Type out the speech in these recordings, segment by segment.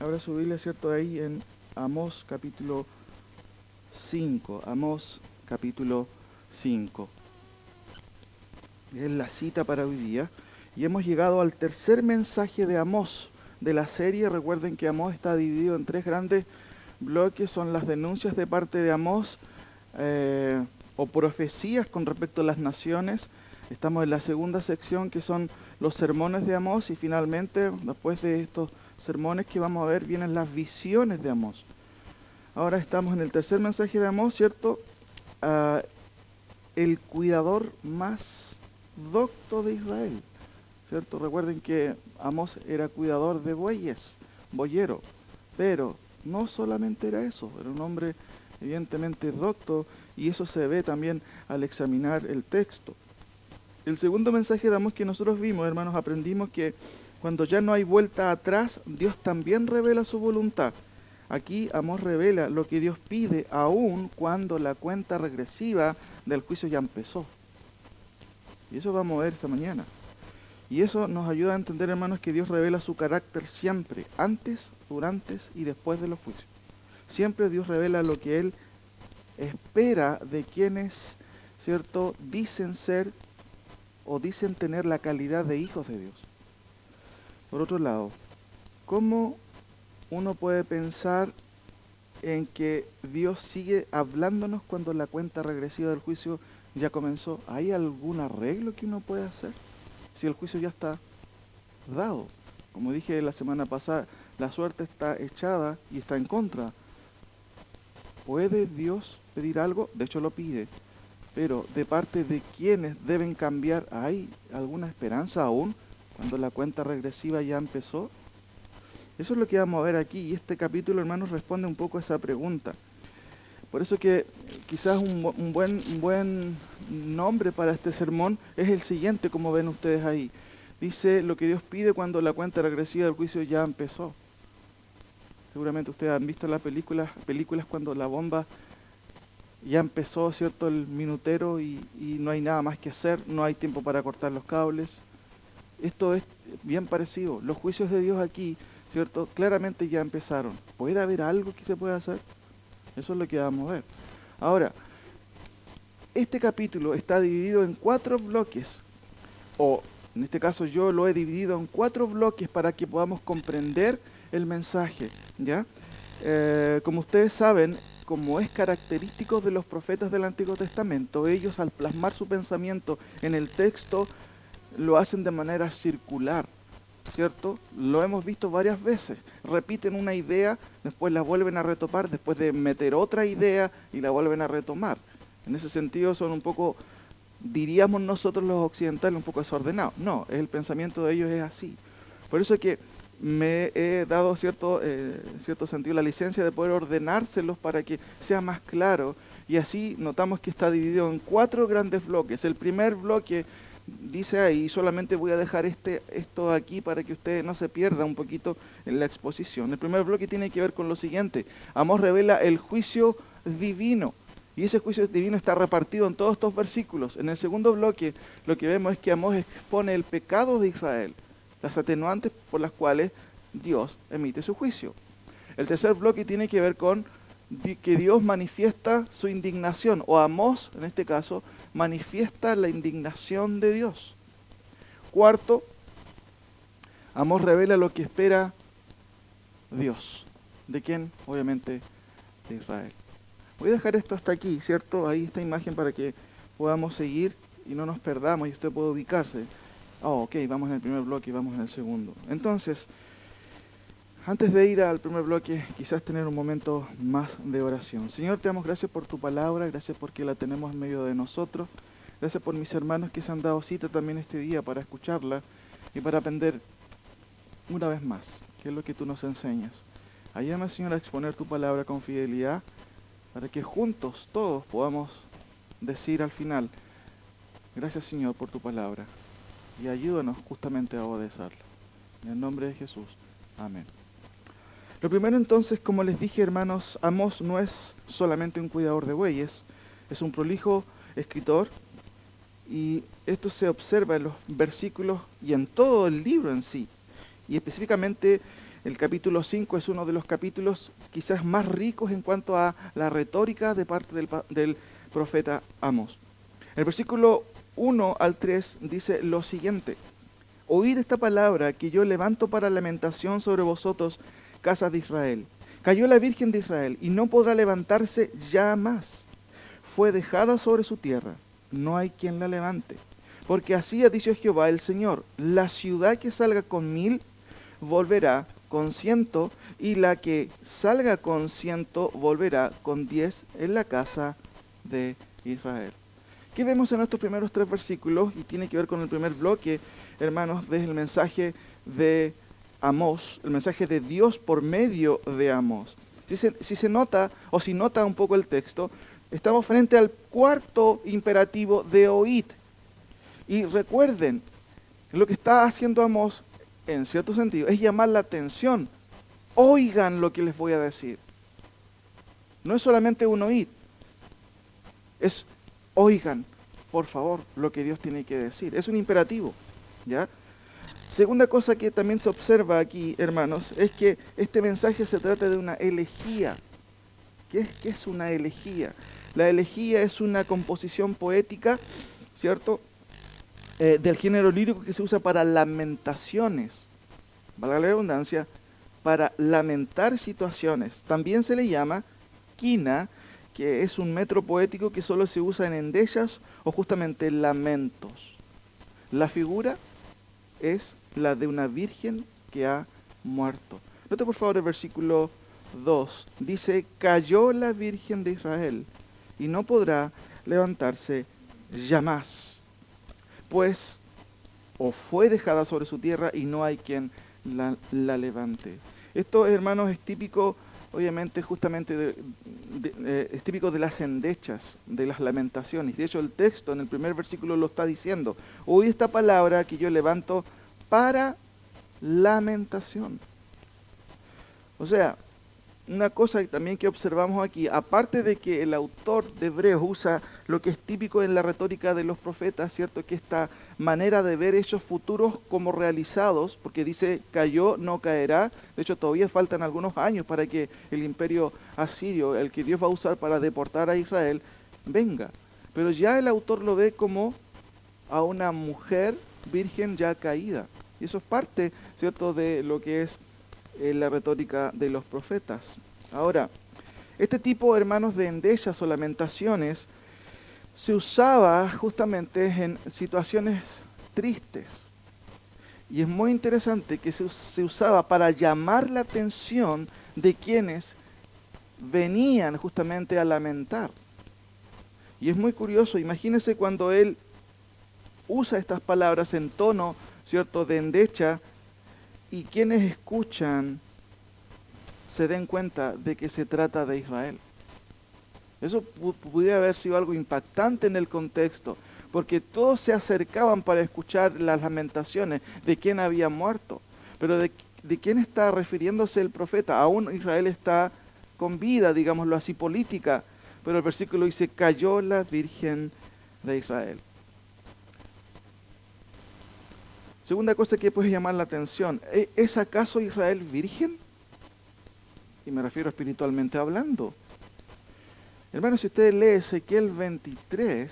Abra su Biblia, ¿cierto? Ahí en Amós capítulo 5. Amós capítulo 5. Es la cita para hoy día. Y hemos llegado al tercer mensaje de Amós de la serie. Recuerden que Amós está dividido en tres grandes bloques. Son las denuncias de parte de Amós o profecías con respecto a las naciones. Estamos en la segunda sección, que son los sermones de Amós, y finalmente, después de estos sermones que vamos a ver, vienen las visiones de Amós. Ahora estamos en el tercer mensaje de Amós, ¿cierto? El cuidador más docto de Israel, ¿cierto? Recuerden que Amós era cuidador de bueyes, boyero, pero no solamente era eso, era un hombre evidentemente docto, y eso se ve también al examinar el texto. El segundo mensaje de Amós que nosotros vimos, hermanos, aprendimos que cuando ya no hay vuelta atrás, Dios también revela su voluntad. Aquí Amós revela lo que Dios pide aún cuando la cuenta regresiva del juicio ya empezó. Y eso vamos a ver esta mañana. Y eso nos ayuda a entender, hermanos, que Dios revela su carácter siempre, antes, durante y después de los juicios. Siempre Dios revela lo que Él espera de quienes, ¿cierto?, dicen ser o dicen tener la calidad de hijos de Dios. Por otro lado, ¿cómo uno puede pensar en que Dios sigue hablándonos cuando la cuenta regresiva del juicio ya comenzó? ¿Hay algún arreglo que uno puede hacer si el juicio ya está dado? Como dije la semana pasada, la suerte está echada y está en contra. ¿Puede Dios pedir algo? De hecho lo pide. Pero de parte de quienes deben cambiar, ¿hay alguna esperanza aún cuando la cuenta regresiva ya empezó? Eso es lo que vamos a ver aquí, y este capítulo, hermanos, responde un poco a esa pregunta. Por eso que quizás un buen nombre para este sermón es el siguiente, como ven ustedes ahí. Dice lo que Dios pide cuando la cuenta regresiva del juicio ya empezó. Seguramente ustedes han visto las películas cuando la bomba ya empezó, ¿cierto?, el minutero y no hay nada más que hacer, no hay tiempo para cortar los cables. Esto es bien parecido. Los juicios de Dios aquí, ¿cierto?, claramente ya empezaron. ¿Puede haber algo que se pueda hacer? Eso es lo que vamos a ver. Ahora, este capítulo está dividido en 4 bloques, o en este caso yo lo he dividido en 4 bloques para que podamos comprender el mensaje, ¿ya? Como ustedes saben, como es característico de los profetas del Antiguo Testamento, ellos al plasmar su pensamiento en el texto lo hacen de manera circular, ¿cierto? Lo hemos visto varias veces. Repiten una idea, después la vuelven a retomar, después de meter otra idea y la vuelven a retomar. En ese sentido son un poco, diríamos nosotros los occidentales, un poco desordenados. No, el pensamiento de ellos es así. Por eso es que me he dado cierto sentido la licencia de poder ordenárselos para que sea más claro, y así notamos que está dividido en 4 grandes bloques. El primer bloque dice ahí, solamente voy a dejar esto aquí para que usted no se pierda un poquito en la exposición. El primer bloque tiene que ver con lo siguiente: Amós revela el juicio divino, y ese juicio divino está repartido en todos estos versículos. En el segundo bloque lo que vemos es que Amós expone el pecado de Israel, las atenuantes por las cuales Dios emite su juicio. El tercer bloque tiene que ver con que Dios manifiesta su indignación, o Amós, en este caso, manifiesta la indignación de Dios. Cuarto, Amós revela lo que espera Dios. ¿De quién? Obviamente de Israel. Voy a dejar esto hasta aquí, ¿cierto? Ahí esta imagen para que podamos seguir y no nos perdamos y usted pueda ubicarse. Ok, vamos en el primer bloque y vamos en el segundo. Entonces, antes de ir al primer bloque, quizás tener un momento más de oración. Señor, te damos gracias por tu palabra, gracias porque la tenemos en medio de nosotros. Gracias por mis hermanos que se han dado cita también este día para escucharla y para aprender una vez más qué es lo que tú nos enseñas. Ayúdame, Señor, a exponer tu palabra con fidelidad para que juntos todos podamos decir al final: gracias, Señor, por tu palabra, y ayúdanos justamente a obedecerla. En el nombre de Jesús. Amén. Lo primero entonces, como les dije, hermanos, Amós no es solamente un cuidador de bueyes, es un prolijo escritor, y esto se observa en los versículos y en todo el libro en sí. Y específicamente El capítulo 5 es uno de los capítulos quizás más ricos en cuanto a la retórica de parte del profeta Amós. El versículo 1 al 3 dice lo siguiente: oíd esta palabra que yo levanto para lamentación sobre vosotros, casas de Israel. Cayó la Virgen de Israel y no podrá levantarse ya más. Fue dejada sobre su tierra, no hay quien la levante. Porque así ha dicho Jehová el Señor: la ciudad que salga con 1000 volverá con 100, y la que salga con 100 volverá con 10 en la casa de Israel. ¿Qué vemos en estos primeros 3 versículos? Y tiene que ver con el primer bloque, hermanos, desde el mensaje de Amós, el mensaje de Dios por medio de Amós. Si se nota, o si nota un poco el texto, estamos frente al cuarto imperativo de oíd. Y recuerden, lo que está haciendo Amós, en cierto sentido, es llamar la atención. Oigan lo que les voy a decir. No es solamente un oíd, es oigan, por favor, lo que Dios tiene que decir. Es un imperativo, ¿ya? Segunda cosa que también se observa aquí, hermanos, es que este mensaje se trata de una elegía. ¿Qué es una elegía? La elegía es una composición poética, ¿cierto?, del género lírico que se usa para lamentaciones, valga la redundancia, para lamentar situaciones. También se le llama quina, que es un metro poético que solo se usa en endechas o justamente lamentos. La figura es la de una virgen que ha muerto. Note por favor el versículo 2. Dice: cayó la Virgen de Israel y no podrá levantarse ya más, pues o fue dejada sobre su tierra y no hay quien la levante. Esto, hermanos, es típico, obviamente, justamente es típico de las endechas, de las lamentaciones. De hecho, el texto en el primer versículo lo está diciendo: oí esta palabra que yo levanto para lamentación. O sea, una cosa también que observamos aquí, aparte de que el autor de Hebreos usa lo que es típico en la retórica de los profetas, ¿cierto?, que esta manera de ver hechos futuros como realizados, porque dice cayó, no caerá. De hecho, todavía faltan algunos años para que el imperio asirio, el que Dios va a usar para deportar a Israel, venga. Pero ya el autor lo ve como a una mujer virgen ya caída. Y eso es parte, ¿cierto?, de lo que es la retórica de los profetas. Ahora, este tipo, hermanos, de endechas o lamentaciones se usaba justamente en situaciones tristes. Y es muy interesante que se usaba para llamar la atención de quienes venían justamente a lamentar. Y es muy curioso, imagínense cuando él usa estas palabras en tono, ¿cierto?, de endecha, y quienes escuchan se den cuenta de que se trata de Israel. Eso pudiera haber sido algo impactante en el contexto, porque todos se acercaban para escuchar las lamentaciones de quién había muerto. Pero ¿de quién está refiriéndose el profeta? Aún Israel está con vida, digámoslo así, política, pero el versículo dice: cayó la Virgen de Israel. Segunda cosa que puede llamar la atención: ¿es acaso Israel virgen? Y me refiero espiritualmente hablando. Hermanos, si usted lee Ezequiel 23,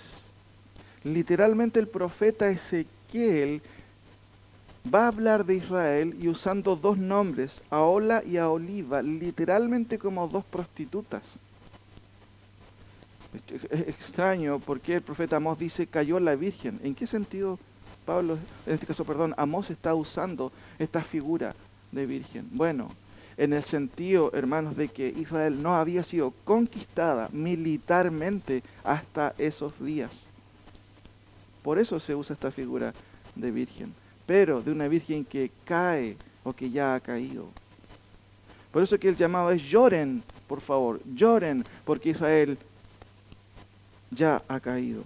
literalmente el profeta Ezequiel va a hablar de Israel y usando dos nombres, Ahola y Aholiba, literalmente como dos prostitutas. Es extraño porque el profeta Amós dice cayó la Virgen. ¿En qué sentido Amós está usando esta figura de virgen? Bueno, en el sentido, hermanos, de que Israel no había sido conquistada militarmente hasta esos días. Por eso se usa esta figura de virgen, pero de una virgen que cae o que ya ha caído. Por eso que el llamado es: lloren, por favor, lloren, porque Israel ya ha caído.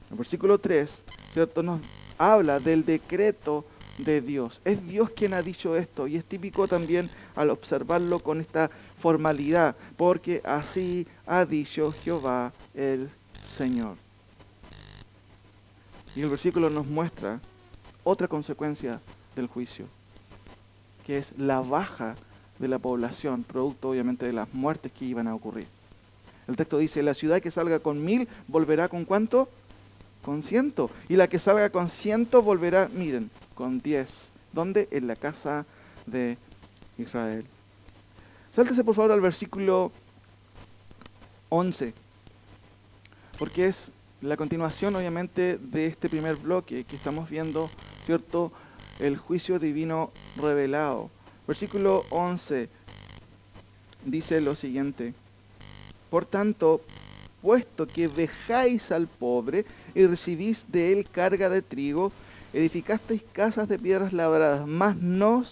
El versículo 3, ¿cierto?, nos habla del decreto de Dios. Es Dios quien ha dicho esto, y es típico también al observarlo con esta formalidad, porque así ha dicho Jehová el Señor. Y el versículo nos muestra otra consecuencia del juicio. que es la baja de la población, producto obviamente de las muertes que iban a ocurrir. El texto dice, la ciudad que salga con 1000 volverá con ¿cuánto? Con 100. Y la que salga con 100 volverá, miren, con 10. ¿Dónde? En la casa de Israel. Sáltese por favor al versículo 11, porque es la continuación obviamente de este primer bloque que estamos viendo, ¿cierto? El juicio divino revelado. Versículo 11 dice lo siguiente: por tanto, puesto que vejáis al pobre y recibís de él carga de trigo, edificasteis casas de piedras labradas, mas no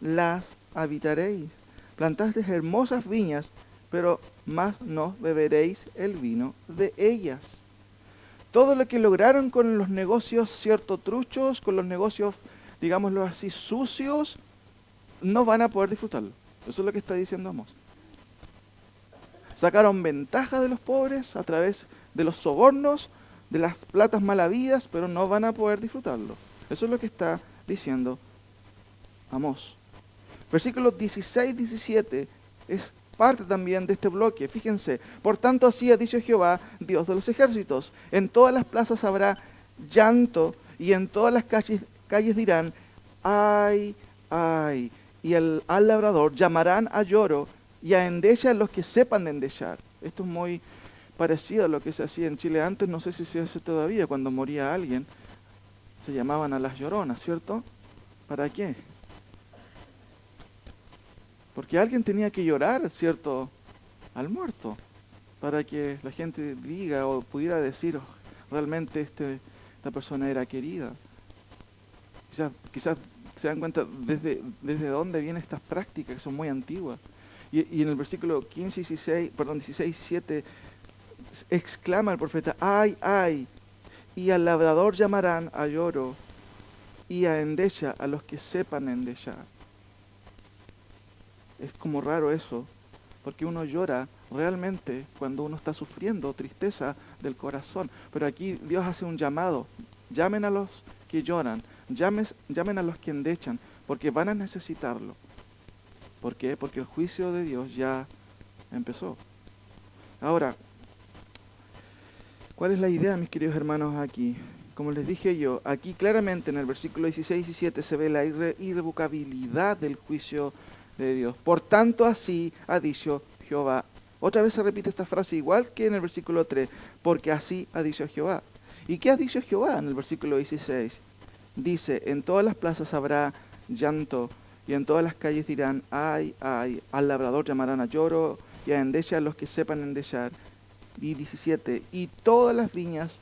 las habitaréis. Plantasteis hermosas viñas, pero más no beberéis el vino de ellas. Todo lo que lograron con los negocios, cierto, truchos, con los negocios, digámoslo así, sucios, no van a poder disfrutarlo. Eso es lo que está diciendo Amós. Sacaron ventaja de los pobres a través de los sobornos, de las platas mal habidas, pero no van a poder disfrutarlo. Eso es lo que está diciendo Amós. Versículos 16 y 17 es parte también de este bloque. Fíjense, por tanto así ha dicho Jehová, Dios de los ejércitos, en todas las plazas habrá llanto y en todas las calles dirán, ay, ay, y al labrador llamarán a lloro y a endecha a los que sepan de endechar. Esto es muy parecido a lo que se hacía en Chile antes, no sé si se hace todavía, cuando moría alguien, se llamaban a las lloronas, ¿cierto? ¿Para qué? Porque alguien tenía que llorar, ¿cierto?, al muerto, para que la gente diga o pudiera decir, oh, realmente esta persona era querida. Quizás se dan cuenta desde dónde vienen estas prácticas que son muy antiguas. Y en el versículo 16 y 17, exclama el profeta, ay, ay, y al labrador llamarán a lloro y a endecha a los que sepan endechar. Es como raro eso, porque uno llora realmente cuando uno está sufriendo tristeza del corazón. Pero aquí Dios hace un llamado. Llamen a los que lloran, llamen a los que endechan, porque van a necesitarlo. ¿Por qué? Porque el juicio de Dios ya empezó. Ahora, ¿cuál es la idea, mis queridos hermanos, aquí? Como les dije yo, aquí claramente en el versículo 16 y 17 se ve la irrevocabilidad del juicio de Dios. Por tanto, así ha dicho Jehová. Otra vez se repite esta frase igual que en el versículo 3, porque así ha dicho Jehová. ¿Y qué ha dicho Jehová en el versículo 16? Dice, en todas las plazas habrá llanto y en todas las calles dirán, ay, ay, al labrador llamarán a lloro y a endecha a los que sepan endechar. Y 17, y en todas las viñas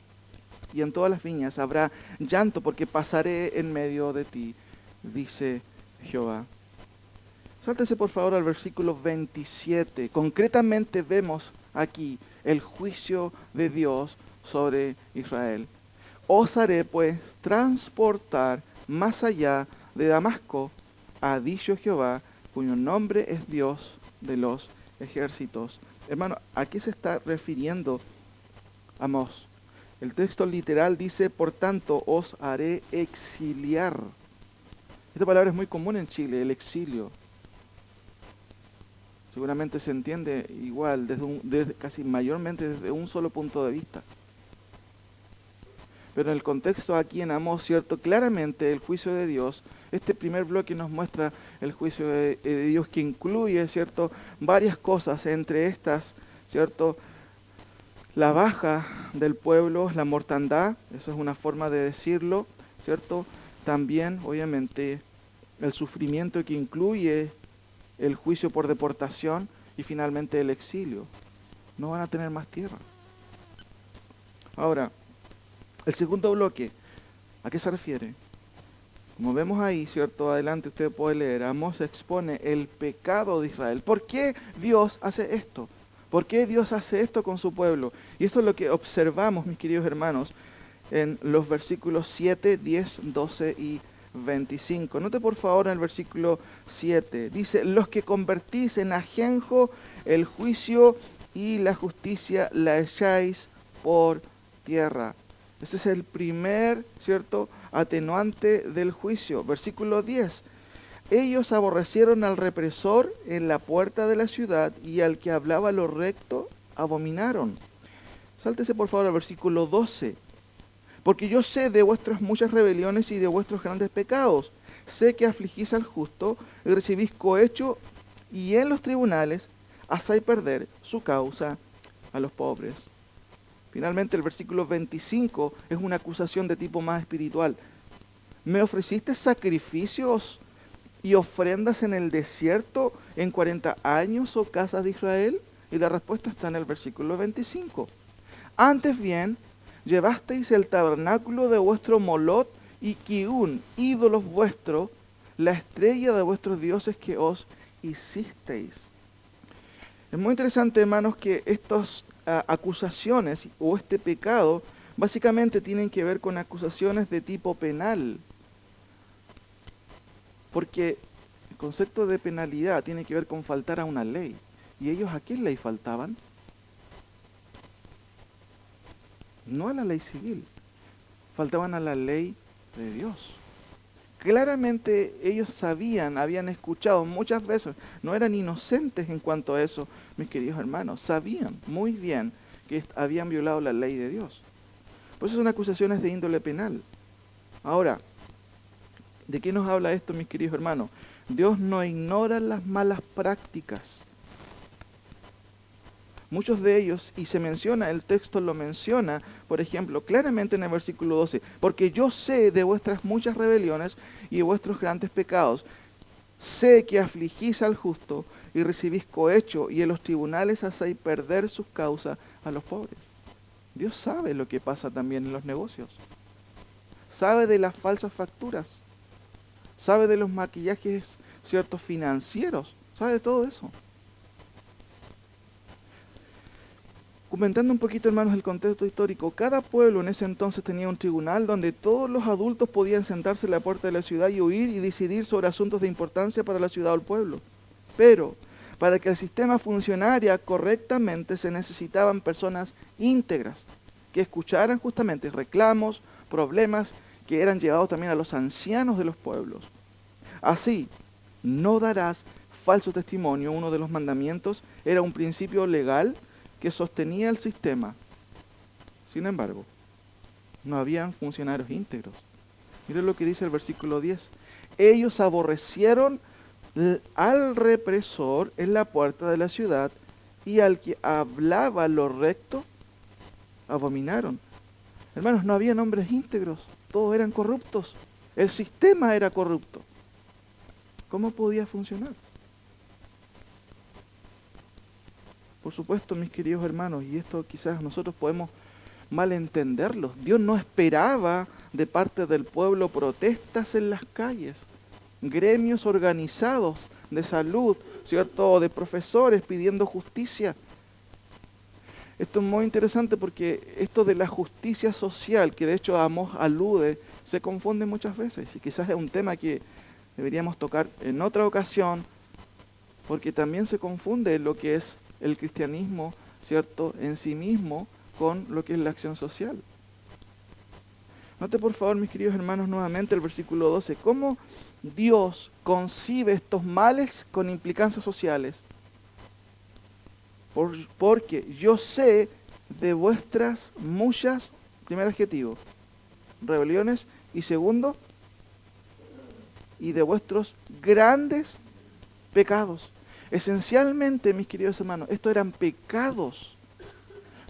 habrá llanto porque pasaré en medio de ti, dice Jehová. Sáltese por favor al versículo 27. Concretamente vemos aquí el juicio de Dios sobre Israel. Os haré pues transportar más allá de Damasco, ha dicho Jehová, cuyo nombre es Dios de los ejércitos. Hermano, ¿a qué se está refiriendo Amós? El texto literal dice, por tanto, os haré exiliar. Esta palabra es muy común en Chile, el exilio. Seguramente se entiende igual, casi mayormente desde un solo punto de vista. Pero en el contexto aquí en Amós, ¿cierto? Claramente el juicio de Dios, este primer bloque nos muestra el juicio de Dios que incluye, ¿cierto?, varias cosas, entre estas, ¿cierto?, la baja del pueblo, la mortandad, eso es una forma de decirlo, ¿cierto? También, obviamente, el sufrimiento que incluye el juicio por deportación y finalmente el exilio. No van a tener más tierra. Ahora, el segundo bloque, ¿a qué se refiere? Como vemos ahí, ¿cierto? Adelante usted puede leer, Amós expone el pecado de Israel. ¿Por qué Dios hace esto? ¿Por qué Dios hace esto con su pueblo? Y esto es lo que observamos, mis queridos hermanos, en los versículos 7, 10, 12 y 25. Note por favor en el versículo 7. Dice, los que convertís en ajenjo el juicio y la justicia la echáis por tierra. Ese es el primer, ¿cierto?, atenuante del juicio. Versículo 10. ellos aborrecieron al represor en la puerta de la ciudad y al que hablaba lo recto abominaron. Sáltese por favor al versículo 12. Porque yo sé de vuestras muchas rebeliones y de vuestros grandes pecados. Sé que afligís al justo y recibís cohecho y en los tribunales hacéis perder su causa a los pobres. Finalmente el versículo 25 es una acusación de tipo más espiritual. ¿Me ofreciste sacrificios y ofrendas en el desierto en 40 años, oh casas de Israel? Y la respuesta está en el versículo 25. Antes bien, llevasteis el tabernáculo de vuestro Molot y Kiún, ídolos vuestros, la estrella de vuestros dioses que os hicisteis. Es muy interesante, hermanos, que estas acusaciones o este pecado básicamente tienen que ver con acusaciones de tipo penal. Porque el concepto de penalidad tiene que ver con faltar a una ley. ¿Y ellos a qué ley faltaban? No a la ley civil, faltaban a la ley de Dios. Claramente ellos sabían, habían escuchado muchas veces, no eran inocentes en cuanto a eso, mis queridos hermanos, sabían muy bien que habían violado la ley de Dios. Por eso son acusaciones de índole penal. Ahora, ¿de qué nos habla esto, mis queridos hermanos? Dios no ignora las malas prácticas. Muchos de ellos, y se menciona, el texto lo menciona, por ejemplo, claramente en el versículo 12, porque yo sé de vuestras muchas rebeliones y de vuestros grandes pecados. Sé que afligís al justo y recibís cohecho y en los tribunales hacéis perder sus causas a los pobres. Dios sabe lo que pasa también en los negocios. Sabe de las falsas facturas. Sabe de los maquillajes, ciertos financieros. Sabe de todo eso. Comentando un poquito, hermanos, el contexto histórico, cada pueblo en ese entonces tenía un tribunal donde todos los adultos podían sentarse en la puerta de la ciudad y oír y decidir sobre asuntos de importancia para la ciudad o el pueblo. Pero para que el sistema funcionara correctamente se necesitaban personas íntegras que escucharan justamente reclamos, problemas que eran llevados también a los ancianos de los pueblos. Así, no darás falso testimonio. Uno de los mandamientos era un principio legal que sostenía el sistema. Sin embargo, no habían funcionarios íntegros. Miren lo que dice el versículo 10. Ellos aborrecieron al represor en la puerta de la ciudad y al que hablaba lo recto, abominaron. Hermanos, no habían hombres íntegros, todos eran corruptos. El sistema era corrupto. ¿Cómo podía funcionar? Por supuesto, mis queridos hermanos, y esto quizás nosotros podemos malentenderlo. Dios no esperaba de parte del pueblo protestas en las calles, gremios organizados de salud, ¿cierto?, de profesores pidiendo justicia. Esto es muy interesante porque esto de la justicia social, que de hecho Amós alude, se confunde muchas veces. Y quizás es un tema que deberíamos tocar en otra ocasión, porque también se confunde lo que es el cristianismo, ¿cierto?, en sí mismo con lo que es la acción social. Note por favor, mis queridos hermanos, nuevamente el versículo 12, cómo Dios concibe estos males con implicancias sociales. Porque yo sé de vuestras muchas, primer adjetivo, rebeliones, y segundo, y de vuestros grandes pecados. Esencialmente, mis queridos hermanos, estos eran pecados.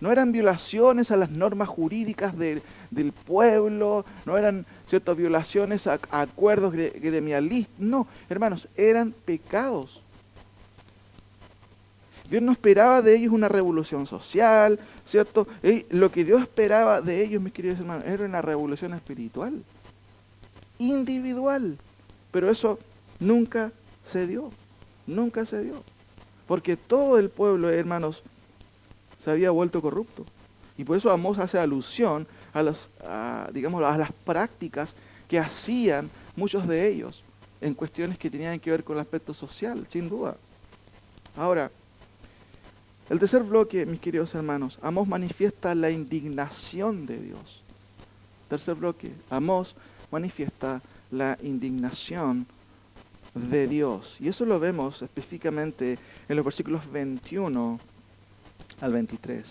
No eran violaciones a las normas jurídicas del pueblo, no eran ciertas violaciones a acuerdos gremialistas. No, hermanos, eran pecados. Dios no esperaba de ellos una revolución social, ¿cierto? Lo que Dios esperaba de ellos, mis queridos hermanos, era una revolución espiritual, individual. Pero eso nunca se dio. Nunca se dio, porque todo el pueblo, hermanos, se había vuelto corrupto. Y por eso Amós hace alusión a las prácticas que hacían muchos de ellos en cuestiones que tenían que ver con el aspecto social, sin duda. Ahora, el tercer bloque, mis queridos hermanos, Amós manifiesta la indignación de Dios. Tercer bloque, Amós manifiesta la indignación de Dios. Y eso lo vemos específicamente en los versículos 21 al 23.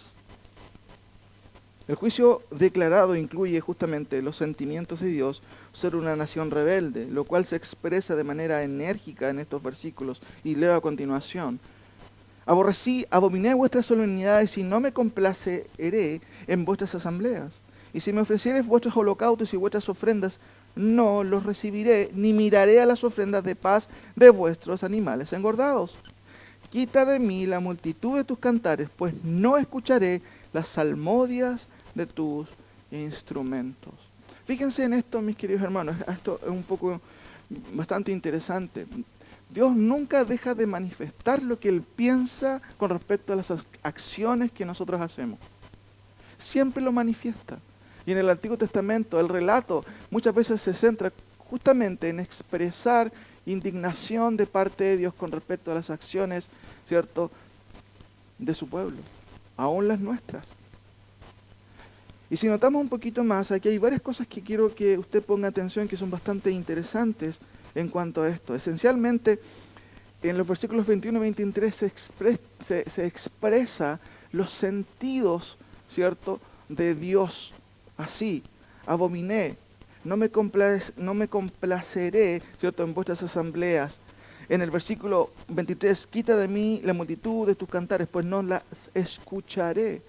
El juicio declarado incluye justamente los sentimientos de Dios sobre una nación rebelde, lo cual se expresa de manera enérgica en estos versículos. Y leo a continuación. Abominé vuestras solemnidades y no me complaceré en vuestras asambleas. Y si me ofreciereis vuestros holocaustos y vuestras ofrendas, no los recibiré, ni miraré a las ofrendas de paz de vuestros animales engordados. Quita de mí la multitud de tus cantares, pues no escucharé las salmodias de tus instrumentos. Fíjense en esto, mis queridos hermanos, esto es un poco bastante interesante. Dios nunca deja de manifestar lo que Él piensa con respecto a las acciones que nosotros hacemos. Siempre lo manifiesta. Y en el Antiguo Testamento el relato muchas veces se centra justamente en expresar indignación de parte de Dios con respecto a las acciones, ¿cierto?, de su pueblo, aún las nuestras. Y si notamos un poquito más, aquí hay varias cosas que quiero que usted ponga atención, que son bastante interesantes en cuanto a esto. Esencialmente, en los versículos 21 y 23 se expresa los sentidos, ¿cierto?, de Dios. Así, abominé, no me complaceré, ¿cierto?, en vuestras asambleas. En el versículo 23, quita de mí la multitud de tus cantares, pues no las escucharé.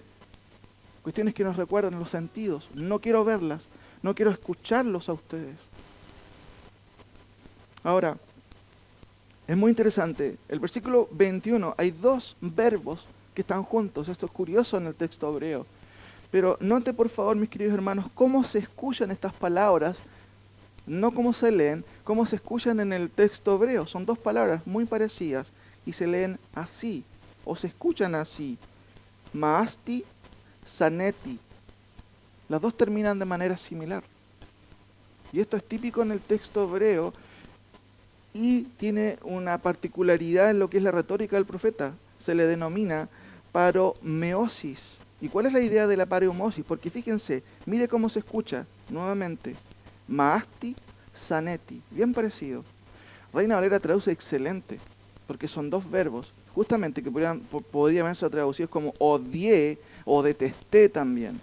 Cuestiones que nos recuerdan los sentidos. No quiero verlas, no quiero escucharlos a ustedes. Ahora, es muy interesante. El versículo 21, hay dos verbos que están juntos. Esto es curioso en el texto hebreo. Pero note por favor, mis queridos hermanos, cómo se escuchan estas palabras, no cómo se leen, cómo se escuchan en el texto hebreo. Son dos palabras muy parecidas y se leen así, o se escuchan así. Maasti, saneti. Las dos terminan de manera similar. Y esto es típico en el texto hebreo y tiene una particularidad en lo que es la retórica del profeta. Se le denomina paromeosis. ¿Y cuál es la idea de la paromeosis? Porque fíjense, mire cómo se escucha nuevamente. Maasti, saneti. Bien parecido. Reina Valera traduce excelente, porque son dos verbos, justamente que podrían haberse traducido como odié o detesté también.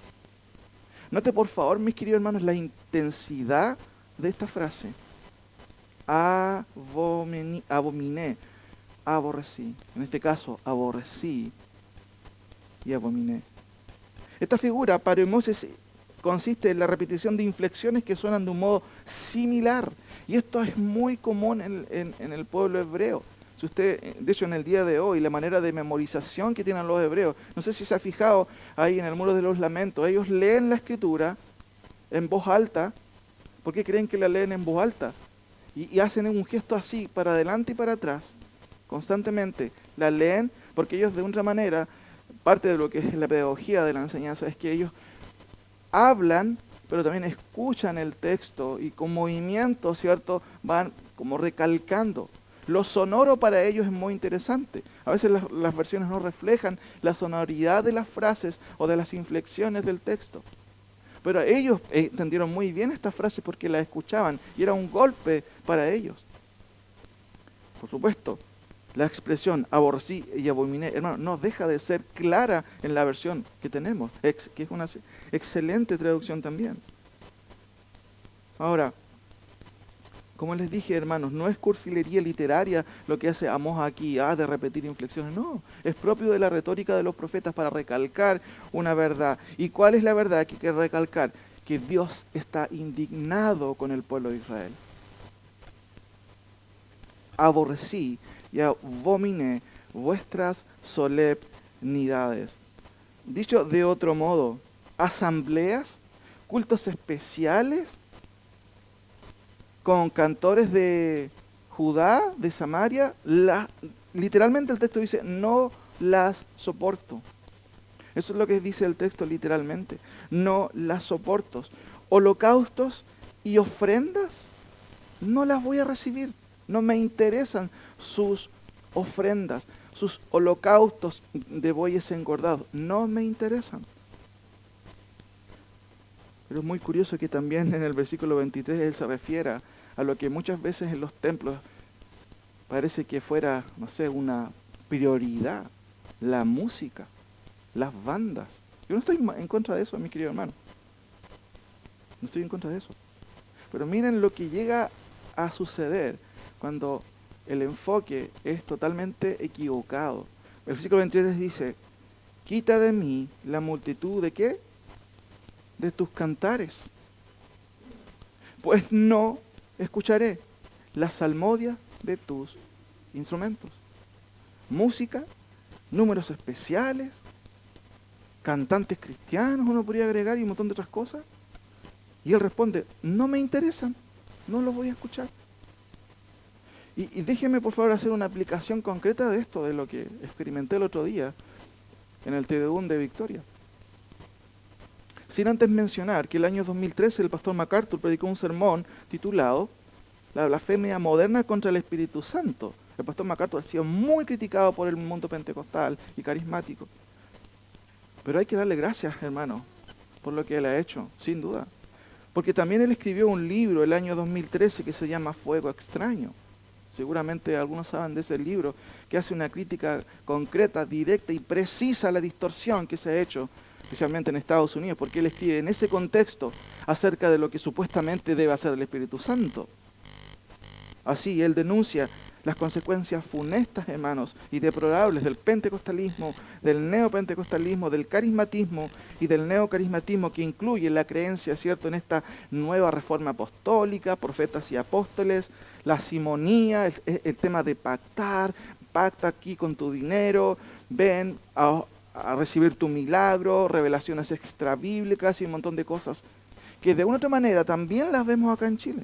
Note por favor, mis queridos hermanos, la intensidad de esta frase. Abominé, aborrecí. En este caso, aborrecí y abominé. Esta figura, paromeosis, consiste en la repetición de inflexiones que suenan de un modo similar. Y esto es muy común en el pueblo hebreo. Si usted, de hecho en el día de hoy, la manera de memorización que tienen los hebreos, no sé si se ha fijado ahí en el muro de los lamentos, ellos leen la escritura en voz alta. ¿Por qué creen que la leen en voz alta? Y hacen un gesto así, para adelante y para atrás, constantemente. La leen porque ellos de otra manera, parte de lo que es la pedagogía de la enseñanza, es que ellos hablan, pero también escuchan el texto y con movimiento, ¿cierto?, van como recalcando. Lo sonoro para ellos es muy interesante. A veces las versiones no reflejan la sonoridad de las frases o de las inflexiones del texto. Pero ellos entendieron muy bien esta frase porque la escuchaban y era un golpe para ellos. Por supuesto, la expresión aborrecí y abominé, hermano, no deja de ser clara en la versión que tenemos, que es una excelente traducción también. Ahora, como les dije, hermanos, no es cursilería literaria lo que hace Amós aquí, de repetir inflexiones. No, es propio de la retórica de los profetas para recalcar una verdad. ¿Y cuál es la verdad que hay que recalcar? Que Dios está indignado con el pueblo de Israel. Aborrecí y abominé vuestras solemnidades. Dicho de otro modo, asambleas, cultos especiales, con cantores de Judá, de Samaria, literalmente el texto dice, no las soporto. Eso es lo que dice el texto literalmente, no las soporto. Holocaustos y ofrendas, no las voy a recibir, no me interesan sus ofrendas, sus holocaustos de bueyes engordados, no me interesan. Pero es muy curioso que también en el versículo 23 él se refiera a lo que muchas veces en los templos parece que fuera, no sé, una prioridad la música, las bandas. Yo no estoy en contra de eso, mi querido hermano. No estoy en contra de eso. Pero miren lo que llega a suceder cuando el enfoque es totalmente equivocado. El versículo 23 dice, quita de mí la multitud de ¿qué? De tus cantares. Pues no escucharé la salmodia de tus instrumentos. Música, números especiales, cantantes cristianos, uno podría agregar y un montón de otras cosas. Y él responde, no me interesan, no los voy a escuchar. Y déjeme por favor hacer una aplicación concreta de esto, de lo que experimenté el otro día en el TDUM de Victoria. Sin antes mencionar que el año 2013 el pastor MacArthur predicó un sermón titulado La blasfemia moderna contra el Espíritu Santo. El pastor MacArthur ha sido muy criticado por el mundo pentecostal y carismático. Pero hay que darle gracias, hermano, por lo que él ha hecho, sin duda. Porque también él escribió un libro el año 2013 que se llama Fuego Extraño. Seguramente algunos saben de ese libro, que hace una crítica concreta, directa y precisa a la distorsión que se ha hecho, especialmente en Estados Unidos, porque él escribe en ese contexto acerca de lo que supuestamente debe hacer el Espíritu Santo. Así, él denuncia las consecuencias funestas, hermanos, y deplorables del pentecostalismo, del neopentecostalismo, del carismatismo y del neocarismatismo, que incluye la creencia, ¿cierto?, en esta nueva reforma apostólica, profetas y apóstoles, la simonía, el tema de pactar, pacta aquí con tu dinero, ven a recibir tu milagro, revelaciones extrabíblicas y un montón de cosas que de una u otra manera también las vemos acá en Chile.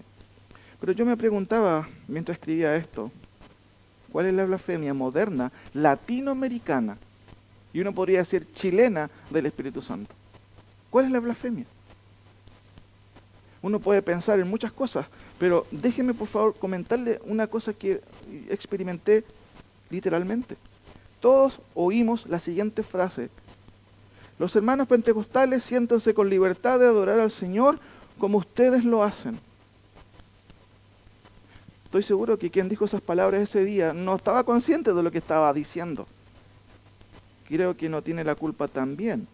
Pero yo me preguntaba, mientras escribía esto, ¿cuál es la blasfemia moderna latinoamericana? Y uno podría decir chilena del Espíritu Santo. ¿Cuál es la blasfemia? Uno puede pensar en muchas cosas, pero déjeme por favor comentarle una cosa que experimenté literalmente. Todos oímos la siguiente frase: los hermanos pentecostales siéntanse con libertad de adorar al Señor como ustedes lo hacen. Estoy seguro que quien dijo esas palabras ese día no estaba consciente de lo que estaba diciendo. Creo que no tiene la culpa también.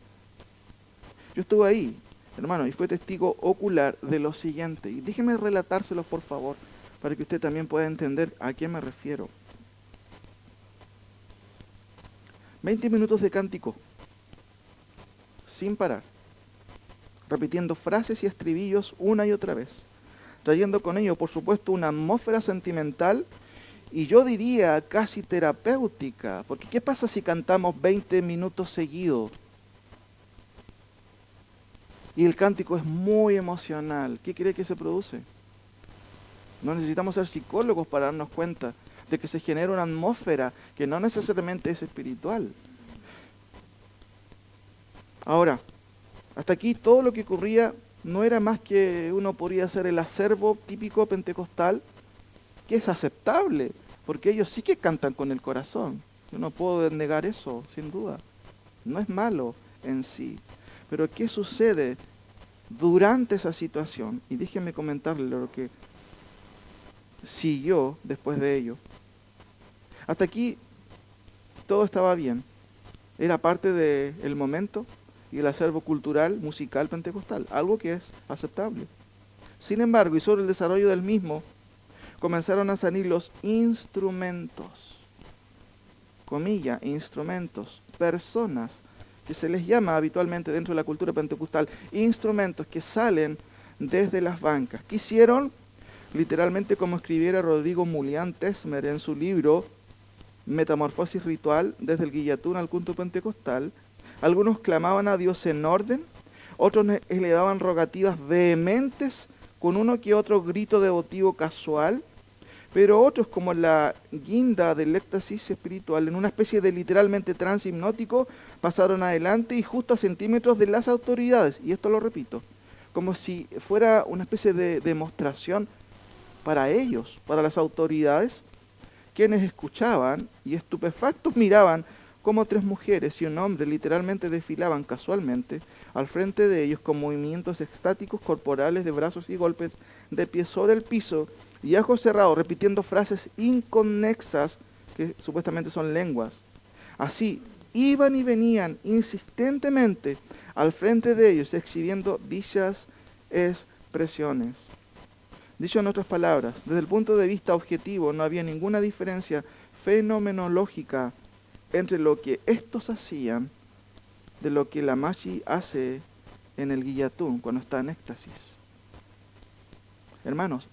Yo estuve ahí, hermano, y fui testigo ocular de lo siguiente. Y déjeme relatárselos, por favor, para que usted también pueda entender a qué me refiero. 20 minutos de cántico, sin parar, repitiendo frases y estribillos una y otra vez, trayendo con ello, por supuesto, una atmósfera sentimental y yo diría casi terapéutica, porque ¿qué pasa si cantamos 20 minutos seguidos? Y el cántico es muy emocional. ¿Qué cree que se produce? No necesitamos ser psicólogos para darnos cuenta de que se genera una atmósfera que no necesariamente es espiritual. Ahora, hasta aquí todo lo que ocurría no era más que uno podría hacer el acervo típico pentecostal, que es aceptable, porque ellos sí que cantan con el corazón. Yo no puedo negar eso, sin duda. No es malo en sí. Pero ¿qué sucede durante esa situación? Y déjenme comentarle lo que siguió después de ello. Hasta aquí todo estaba bien. Era parte del momento y el acervo cultural, musical pentecostal, algo que es aceptable. Sin embargo, y sobre el desarrollo del mismo, comenzaron a salir los instrumentos, comilla, instrumentos, personas, que se les llama habitualmente dentro de la cultura pentecostal, instrumentos que salen desde las bancas. ¿Qué hicieron? Literalmente como escribiera Rodrigo Mulián Tesmer en su libro Metamorfosis Ritual, desde el guillatún al culto pentecostal. Algunos clamaban a Dios en orden, otros elevaban rogativas vehementes con uno que otro grito devotivo casual, pero otros, como la guinda del éxtasis espiritual, en una especie de literalmente trance hipnótico, pasaron adelante y justo a centímetros de las autoridades, y esto lo repito, como si fuera una especie de demostración para ellos, para las autoridades, quienes escuchaban y estupefactos miraban cómo 3 mujeres y un hombre literalmente desfilaban casualmente al frente de ellos con movimientos extáticos corporales de brazos y golpes de pies sobre el piso, y ojos cerrados, repitiendo frases inconexas que supuestamente son lenguas. Así, iban y venían insistentemente al frente de ellos, exhibiendo dichas expresiones. Dicho en otras palabras, desde el punto de vista objetivo, no había ninguna diferencia fenomenológica entre lo que estos hacían de lo que la Mashi hace en el Guillatún cuando está en éxtasis. Hermanos,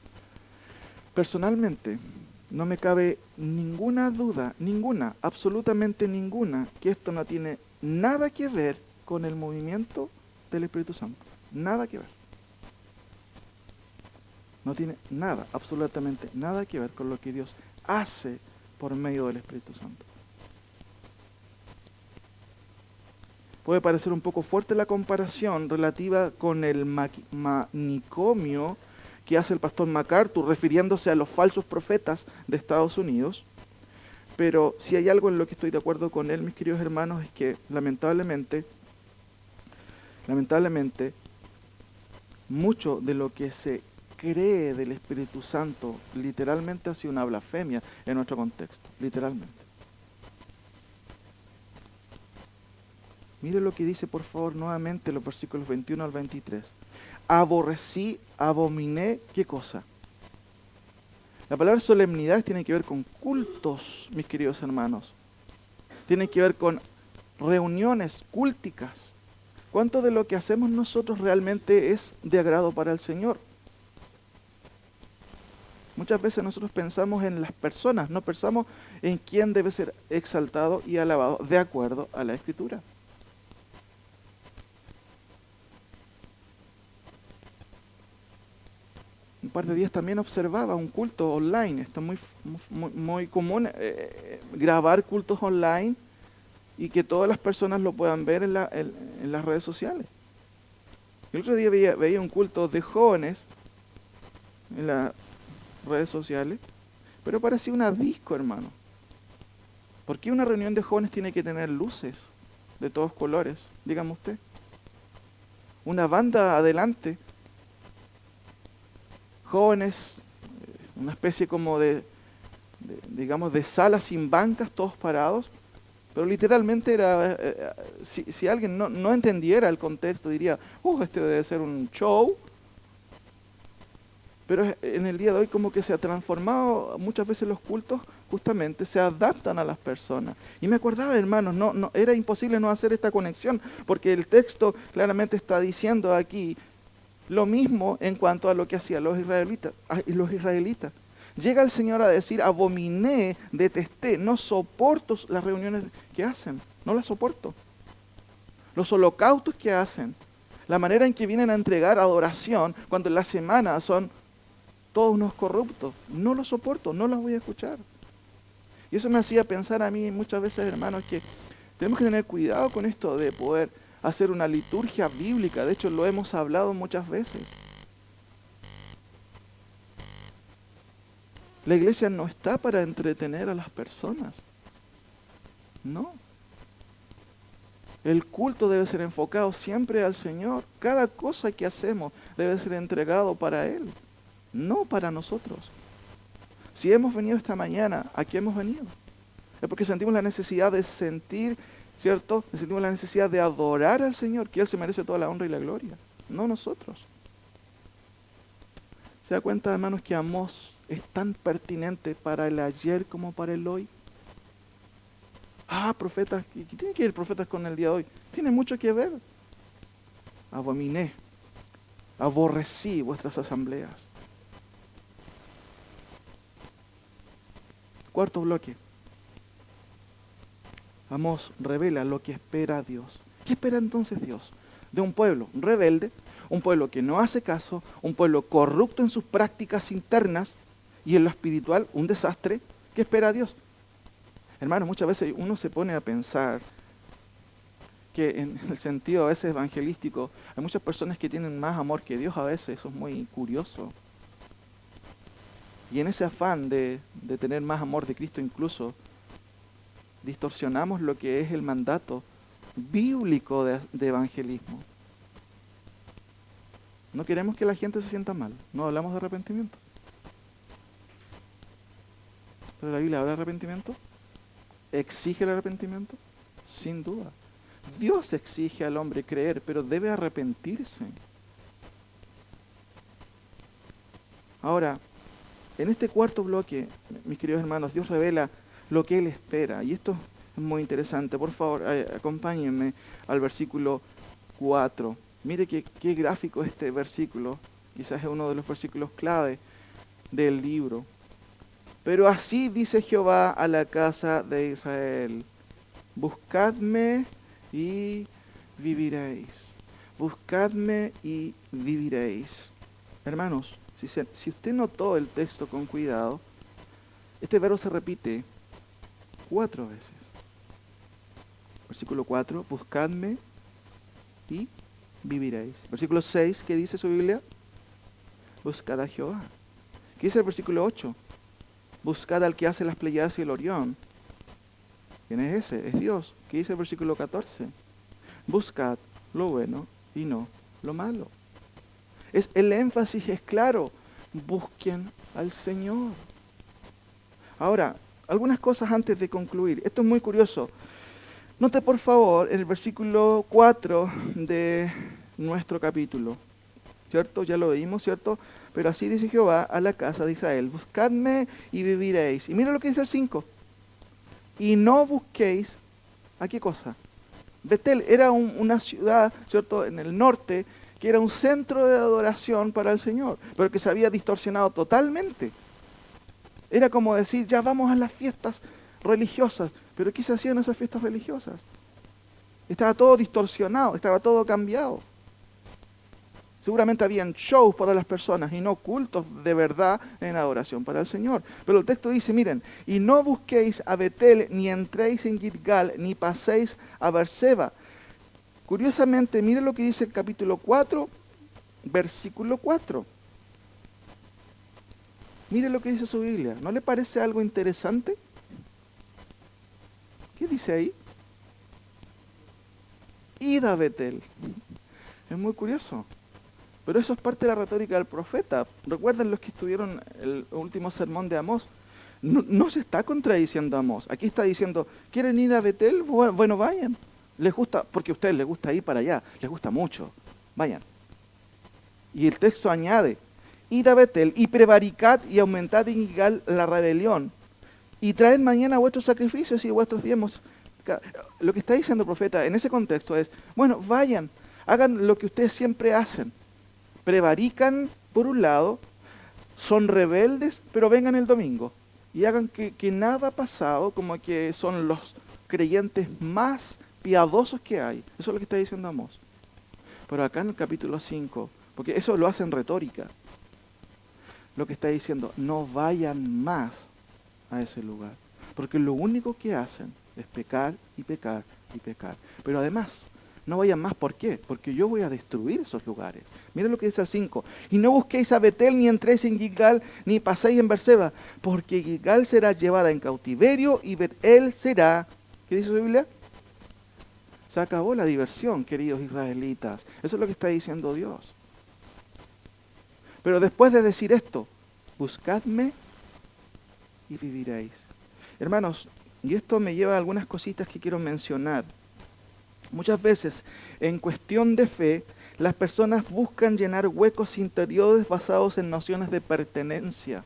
personalmente no me cabe ninguna duda, ninguna, absolutamente ninguna, que esto no tiene nada que ver con el movimiento del Espíritu Santo. Nada que ver. No tiene nada, absolutamente nada que ver con lo que Dios hace por medio del Espíritu Santo. Puede parecer un poco fuerte la comparación relativa con el manicomio que hace el pastor MacArthur refiriéndose a los falsos profetas de Estados Unidos, pero si hay algo en lo que estoy de acuerdo con él, mis queridos hermanos, es que lamentablemente, mucho de lo que se cree del Espíritu Santo literalmente ha sido una blasfemia en nuestro contexto, literalmente. Mire lo que dice, por favor, nuevamente los versículos 21 al 23. Aborrecí, abominé, ¿qué cosa? La palabra solemnidad tiene que ver con cultos, mis queridos hermanos. Tiene que ver con reuniones cúlticas. ¿Cuánto de lo que hacemos nosotros realmente es de agrado para el Señor? Muchas veces nosotros pensamos en las personas, no pensamos en quién debe ser exaltado y alabado de acuerdo a la Escritura. Un par de días también observaba un culto online. Esto es muy común, grabar cultos online y que todas las personas lo puedan ver en las redes sociales. El otro día veía un culto de jóvenes en las redes sociales, pero parecía una disco, hermano. ¿Por qué una reunión de jóvenes tiene que tener luces de todos colores? Dígame usted. Una banda adelante, jóvenes, una especie como digamos, de sala sin bancas, todos parados, pero literalmente era, si alguien no entendiera el contexto, diría, este debe ser un show, pero en el día de hoy como que se ha transformado, muchas veces los cultos justamente se adaptan a las personas. Y me acordaba, hermanos, no era imposible no hacer esta conexión, porque el texto claramente está diciendo aquí lo mismo en cuanto a lo que hacían los israelitas. Llega el Señor a decir, abominé, detesté, no soporto las reuniones que hacen, no las soporto. Los holocaustos que hacen, la manera en que vienen a entregar adoración, cuando en la semana son todos unos corruptos, no los soporto, no los voy a escuchar. Y eso me hacía pensar a mí muchas veces, hermanos, que tenemos que tener cuidado con esto de poder hacer una liturgia bíblica. De hecho, lo hemos hablado muchas veces. La iglesia no está para entretener a las personas. No. El culto debe ser enfocado siempre al Señor. Cada cosa que hacemos debe ser entregado para Él, no para nosotros. Si hemos venido esta mañana, ¿a qué hemos venido? Es porque sentimos la necesidad de sentir, ¿cierto? Sentimos la necesidad de adorar al Señor, que Él se merece toda la honra y la gloria, no nosotros. ¿Se da cuenta, hermanos, que Amós es tan pertinente para el ayer como para el hoy? Profetas, ¿qué tiene que ver profetas con el día de hoy? Tiene mucho que ver. Abominé, aborrecí vuestras asambleas. Cuarto bloque. Amós revela lo que espera Dios. ¿Qué espera entonces Dios? De un pueblo rebelde, un pueblo que no hace caso, un pueblo corrupto en sus prácticas internas y en lo espiritual, un desastre. ¿Qué espera Dios? Hermanos, muchas veces uno se pone a pensar que en el sentido a veces evangelístico, hay muchas personas que tienen más amor que Dios a veces, eso es muy curioso. Y en ese afán de tener más amor de Cristo incluso, distorsionamos lo que es el mandato bíblico de evangelismo. No queremos que la gente se sienta mal, no hablamos de arrepentimiento. Pero la Biblia habla de arrepentimiento. ¿Exige el arrepentimiento? Sin duda. Dios exige al hombre creer, pero debe arrepentirse. Ahora, en este cuarto bloque, mis queridos hermanos, Dios revela lo que Él espera. Y esto es muy interesante. Por favor, acompáñenme al versículo 4. Mire qué gráfico este versículo. Quizás es uno de los versículos clave del libro. Pero así dice Jehová a la casa de Israel: buscadme y viviréis. Buscadme y viviréis. Hermanos, si usted notó el texto con cuidado, este verbo se repite 4 veces. Versículo 4, buscadme y viviréis. Versículo 6, ¿qué dice su Biblia? Buscad a Jehová. ¿Qué dice el versículo 8? Buscad al que hace las Pleiades y el Orión. ¿Quién es ese? Es Dios. ¿Qué dice el versículo 14? Buscad lo bueno y no lo malo. El énfasis es claro. Busquen al Señor. Ahora, algunas cosas antes de concluir. Esto es muy curioso. Note por favor el versículo 4 de nuestro capítulo. ¿Cierto? Ya lo leímos, ¿cierto? Pero así dice Jehová a la casa de Israel: buscadme y viviréis. Y mira lo que dice el 5. Y no busquéis, ¿a qué cosa? Betel era una ciudad, ¿cierto?, en el norte, que era un centro de adoración para el Señor, pero que se había distorsionado totalmente. Era como decir, ya vamos a las fiestas religiosas, pero ¿qué se hacían esas fiestas religiosas? Estaba todo distorsionado, estaba todo cambiado. Seguramente habían shows para las personas y no cultos de verdad en adoración para el Señor. Pero el texto dice, miren, y no busquéis a Betel, ni entréis en Gilgal, ni paséis a Berseba. Curiosamente, miren lo que dice el capítulo 4, versículo 4. Mire lo que dice su Biblia. ¿No le parece algo interesante? ¿Qué dice ahí? Id a Betel. Es muy curioso. Pero eso es parte de la retórica del profeta. Recuerden los que estuvieron el último sermón de Amós. No se está contradiciendo Amós. Aquí está diciendo, ¿quieren ir a Betel? Bueno, vayan. Les gusta, porque a ustedes les gusta ir para allá. Les gusta mucho. Vayan. Y el texto añade, id a Betel y prevaricad y aumentad en Gilgal la rebelión. Y traed mañana vuestros sacrificios y vuestros diezmos. Lo que está diciendo el profeta en ese contexto es, bueno, vayan, hagan lo que ustedes siempre hacen. Prevarican por un lado, son rebeldes, pero vengan el domingo y hagan que nada ha pasado, como que son los creyentes más piadosos que hay. Eso es lo que está diciendo Amós. Pero acá en el capítulo 5, porque eso lo hace en retórica, lo que está diciendo, no vayan más a ese lugar, porque lo único que hacen es pecar y pecar y pecar. Pero además, no vayan más, ¿por qué? Porque yo voy a destruir esos lugares. Miren lo que dice el 5. Y no busquéis a Betel, ni entréis en Gilgal, ni paséis en Berseba, porque Gilgal será llevada en cautiverio y Betel será, ¿qué dice su Biblia? Se acabó la diversión, queridos israelitas. Eso es lo que está diciendo Dios. Pero después de decir esto, buscadme y viviréis. Hermanos, y esto me lleva a algunas cositas que quiero mencionar. Muchas veces, en cuestión de fe, las personas buscan llenar huecos interiores basados en nociones de pertenencia.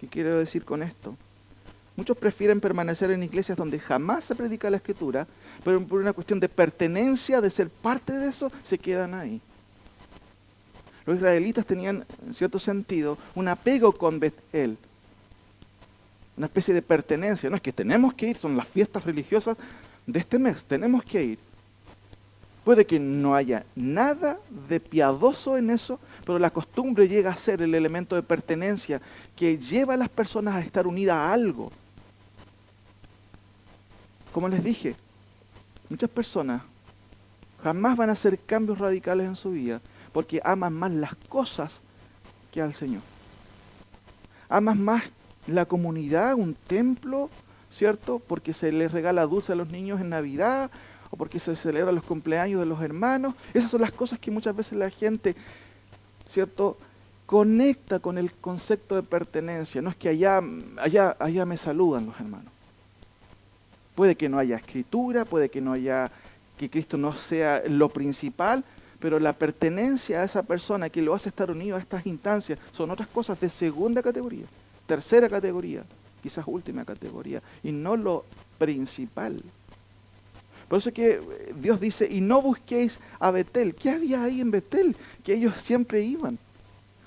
¿Qué quiero decir con esto? Muchos prefieren permanecer en iglesias donde jamás se predica la Escritura, pero por una cuestión de pertenencia, de ser parte de eso, se quedan ahí. Los israelitas tenían, en cierto sentido, un apego con Betel, una especie de pertenencia. No es que tenemos que ir, son las fiestas religiosas de este mes, tenemos que ir. Puede que no haya nada de piadoso en eso, pero la costumbre llega a ser el elemento de pertenencia que lleva a las personas a estar unidas a algo. Como les dije, muchas personas jamás van a hacer cambios radicales en su vida porque aman más las cosas que al Señor. Aman más la comunidad, un templo, ¿cierto? Porque se les regala dulce a los niños en Navidad, o porque se celebran los cumpleaños de los hermanos. Esas son las cosas que muchas veces la gente, ¿cierto?, conecta con el concepto de pertenencia. No es que allá me saludan los hermanos. Puede que no haya escritura, puede que que Cristo no sea lo principal, pero la pertenencia a esa persona que lo hace estar unido a estas instancias son otras cosas de segunda categoría, tercera categoría, quizás última categoría, y no lo principal. Por eso es que Dios dice, y no busquéis a Betel. ¿Qué había ahí en Betel? Que ellos siempre iban.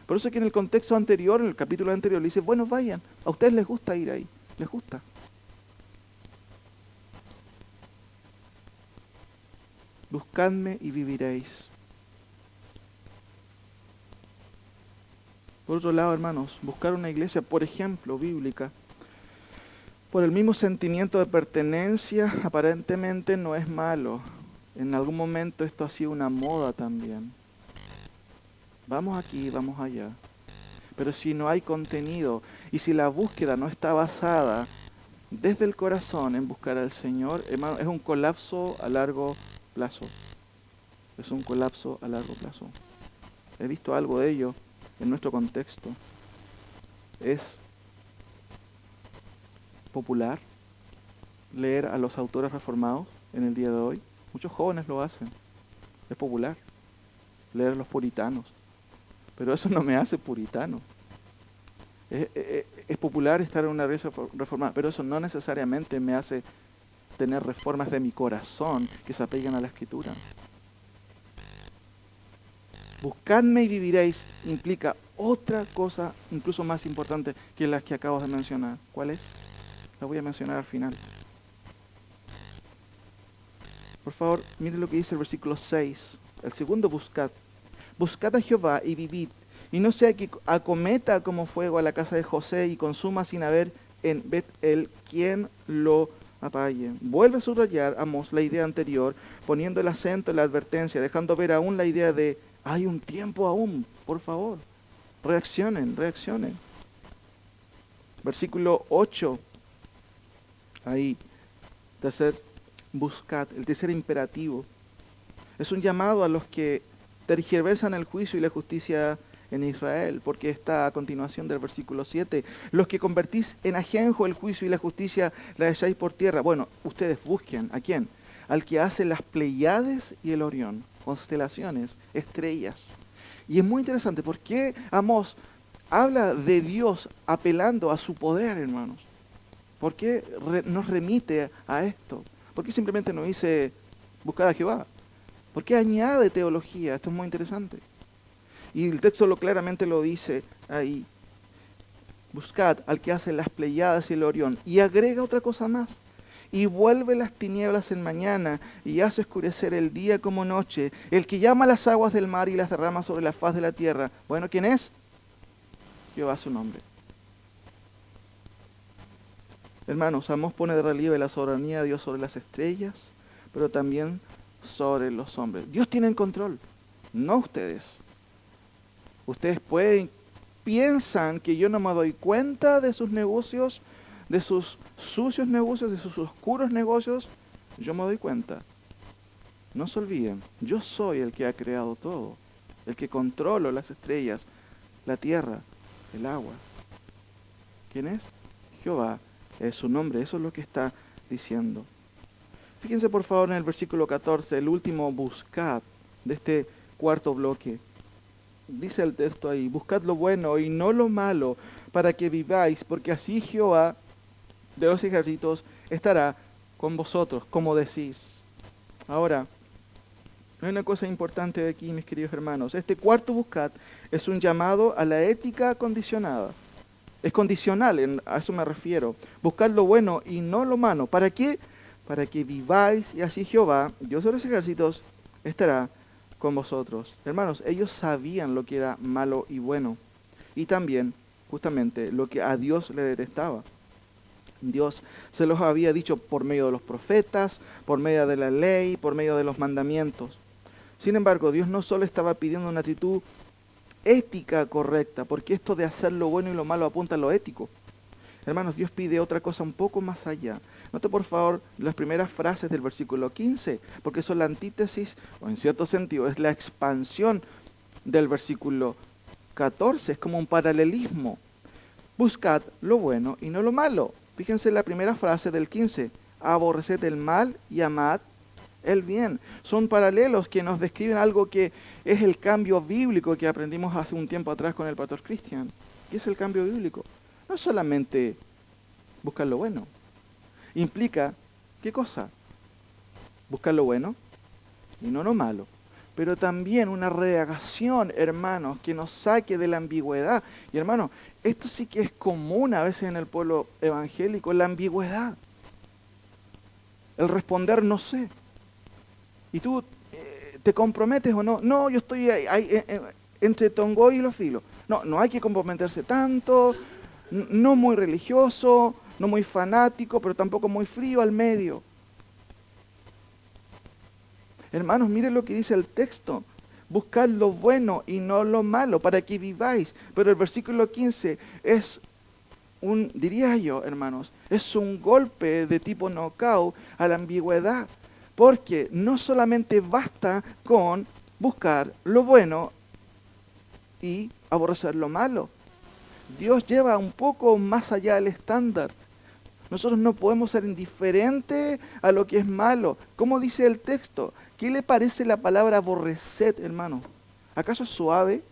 Por eso es que en el contexto anterior, en el capítulo anterior, le dice, bueno, vayan, a ustedes les gusta ir ahí, les gusta. Buscadme y viviréis. Por otro lado, hermanos, buscar una iglesia, por ejemplo, bíblica, por el mismo sentimiento de pertenencia, aparentemente no es malo. En algún momento esto ha sido una moda también. Vamos aquí, vamos allá. Pero si no hay contenido y si la búsqueda no está basada desde el corazón en buscar al Señor, hermano, es un colapso a largo plazo. Es un colapso a largo plazo. He visto algo de ello en nuestro contexto. Es popular leer a los autores reformados en el día de hoy. Muchos jóvenes lo hacen. Es popular leer a los puritanos. Pero eso no me hace puritano. Es popular estar en una iglesia reformada, pero eso no necesariamente me hace tener reformas de mi corazón que se apeguen a la Escritura. Buscadme y viviréis implica otra cosa incluso más importante que las que acabo de mencionar. ¿Cuál es? La voy a mencionar al final. Por favor, mire lo que dice el versículo 6. El segundo, buscad. Buscad a Jehová y vivid, y no sea que acometa como fuego a la casa de José y consuma sin haber en Bet-el quien lo apague. Vuelve a subrayar Amós la idea anterior, poniendo el acento en la advertencia, dejando ver aún la idea de hay un tiempo aún, por favor. Reaccionen. Versículo 8. Ahí, buscad, el tercer imperativo. Es un llamado a los que tergiversan el juicio y la justicia en Israel, porque está a continuación del versículo 7. Los que convertís en ajenjo el juicio y la justicia la echáis por tierra. Bueno, ustedes busquen, ¿a quién? Al que hace las Pleiades y el Orión, constelaciones, estrellas. Y es muy interesante, porque Amós habla de Dios apelando a su poder, hermanos. ¿Por qué nos remite a esto? ¿Por qué simplemente nos dice buscad a Jehová? ¿Por qué añade teología? Esto es muy interesante. Y el texto claramente lo dice ahí. Buscad al que hace las Pleiadas y el Orión. Y agrega otra cosa más. Y vuelve las tinieblas en mañana y hace oscurecer el día como noche. El que llama las aguas del mar y las derrama sobre la faz de la tierra. Bueno, ¿quién es? Jehová su nombre. Hermanos, Amós pone de relieve la soberanía de Dios sobre las estrellas, pero también sobre los hombres. Dios tiene el control, no ustedes. Ustedes piensan que yo no me doy cuenta de sus negocios, de sus sucios negocios, de sus oscuros negocios. Yo me doy cuenta. No se olviden, yo soy el que ha creado todo, el que controlo las estrellas, la tierra, el agua. ¿Quién es? Jehová es su nombre, eso es lo que está diciendo. Fíjense por favor en el versículo 14, el último buscad de este cuarto bloque. Dice el texto ahí, buscad lo bueno y no lo malo para que viváis, porque así Jehová de los ejércitos estará con vosotros, como decís. Ahora, hay una cosa importante de aquí, mis queridos hermanos. Este cuarto buscad es un llamado a la ética condicionada. Es condicional, a eso me refiero. Buscad lo bueno y no lo malo. ¿Para qué? Para que viváis y así Jehová, Dios de los ejércitos, estará con vosotros. Hermanos, ellos sabían lo que era malo y bueno. Y también, justamente, lo que a Dios le detestaba. Dios se los había dicho por medio de los profetas, por medio de la ley, por medio de los mandamientos. Sin embargo, Dios no solo estaba pidiendo una actitud ética correcta, porque esto de hacer lo bueno y lo malo apunta a lo ético. Hermanos, Dios pide otra cosa un poco más allá. Note por favor las primeras frases del versículo 15, porque son la antítesis, o en cierto sentido, es la expansión del versículo 14 es como un paralelismo. Buscad lo bueno y no lo malo. Fíjense la primera frase del 15. Aborreced el mal y amad el bien. Son paralelos que nos describen algo que es el cambio bíblico que aprendimos hace un tiempo atrás con el pastor Cristian. ¿Qué es el cambio bíblico? No es solamente buscar lo bueno. Implica, ¿qué cosa? Buscar lo bueno y no lo malo. Pero también una reacción, hermanos, que nos saque de la ambigüedad. Y hermanos, esto sí que es común a veces en el pueblo evangélico, la ambigüedad. El responder no sé. Y tú te comprometes o no. No, yo estoy ahí, entre Tongoy y los filos. No, no hay que comprometerse tanto, no muy religioso, no muy fanático, pero tampoco muy frío al medio. Hermanos, miren lo que dice el texto. Buscad lo bueno y no lo malo para que viváis. Pero el versículo 15 es diría yo, hermanos, es un golpe de tipo knockout a la ambigüedad. Porque no solamente basta con buscar lo bueno y aborrecer lo malo. Dios lleva un poco más allá del estándar. Nosotros no podemos ser indiferentes a lo que es malo. ¿Cómo dice el texto? ¿Qué le parece la palabra aborrecer, hermano? ¿Acaso es suave?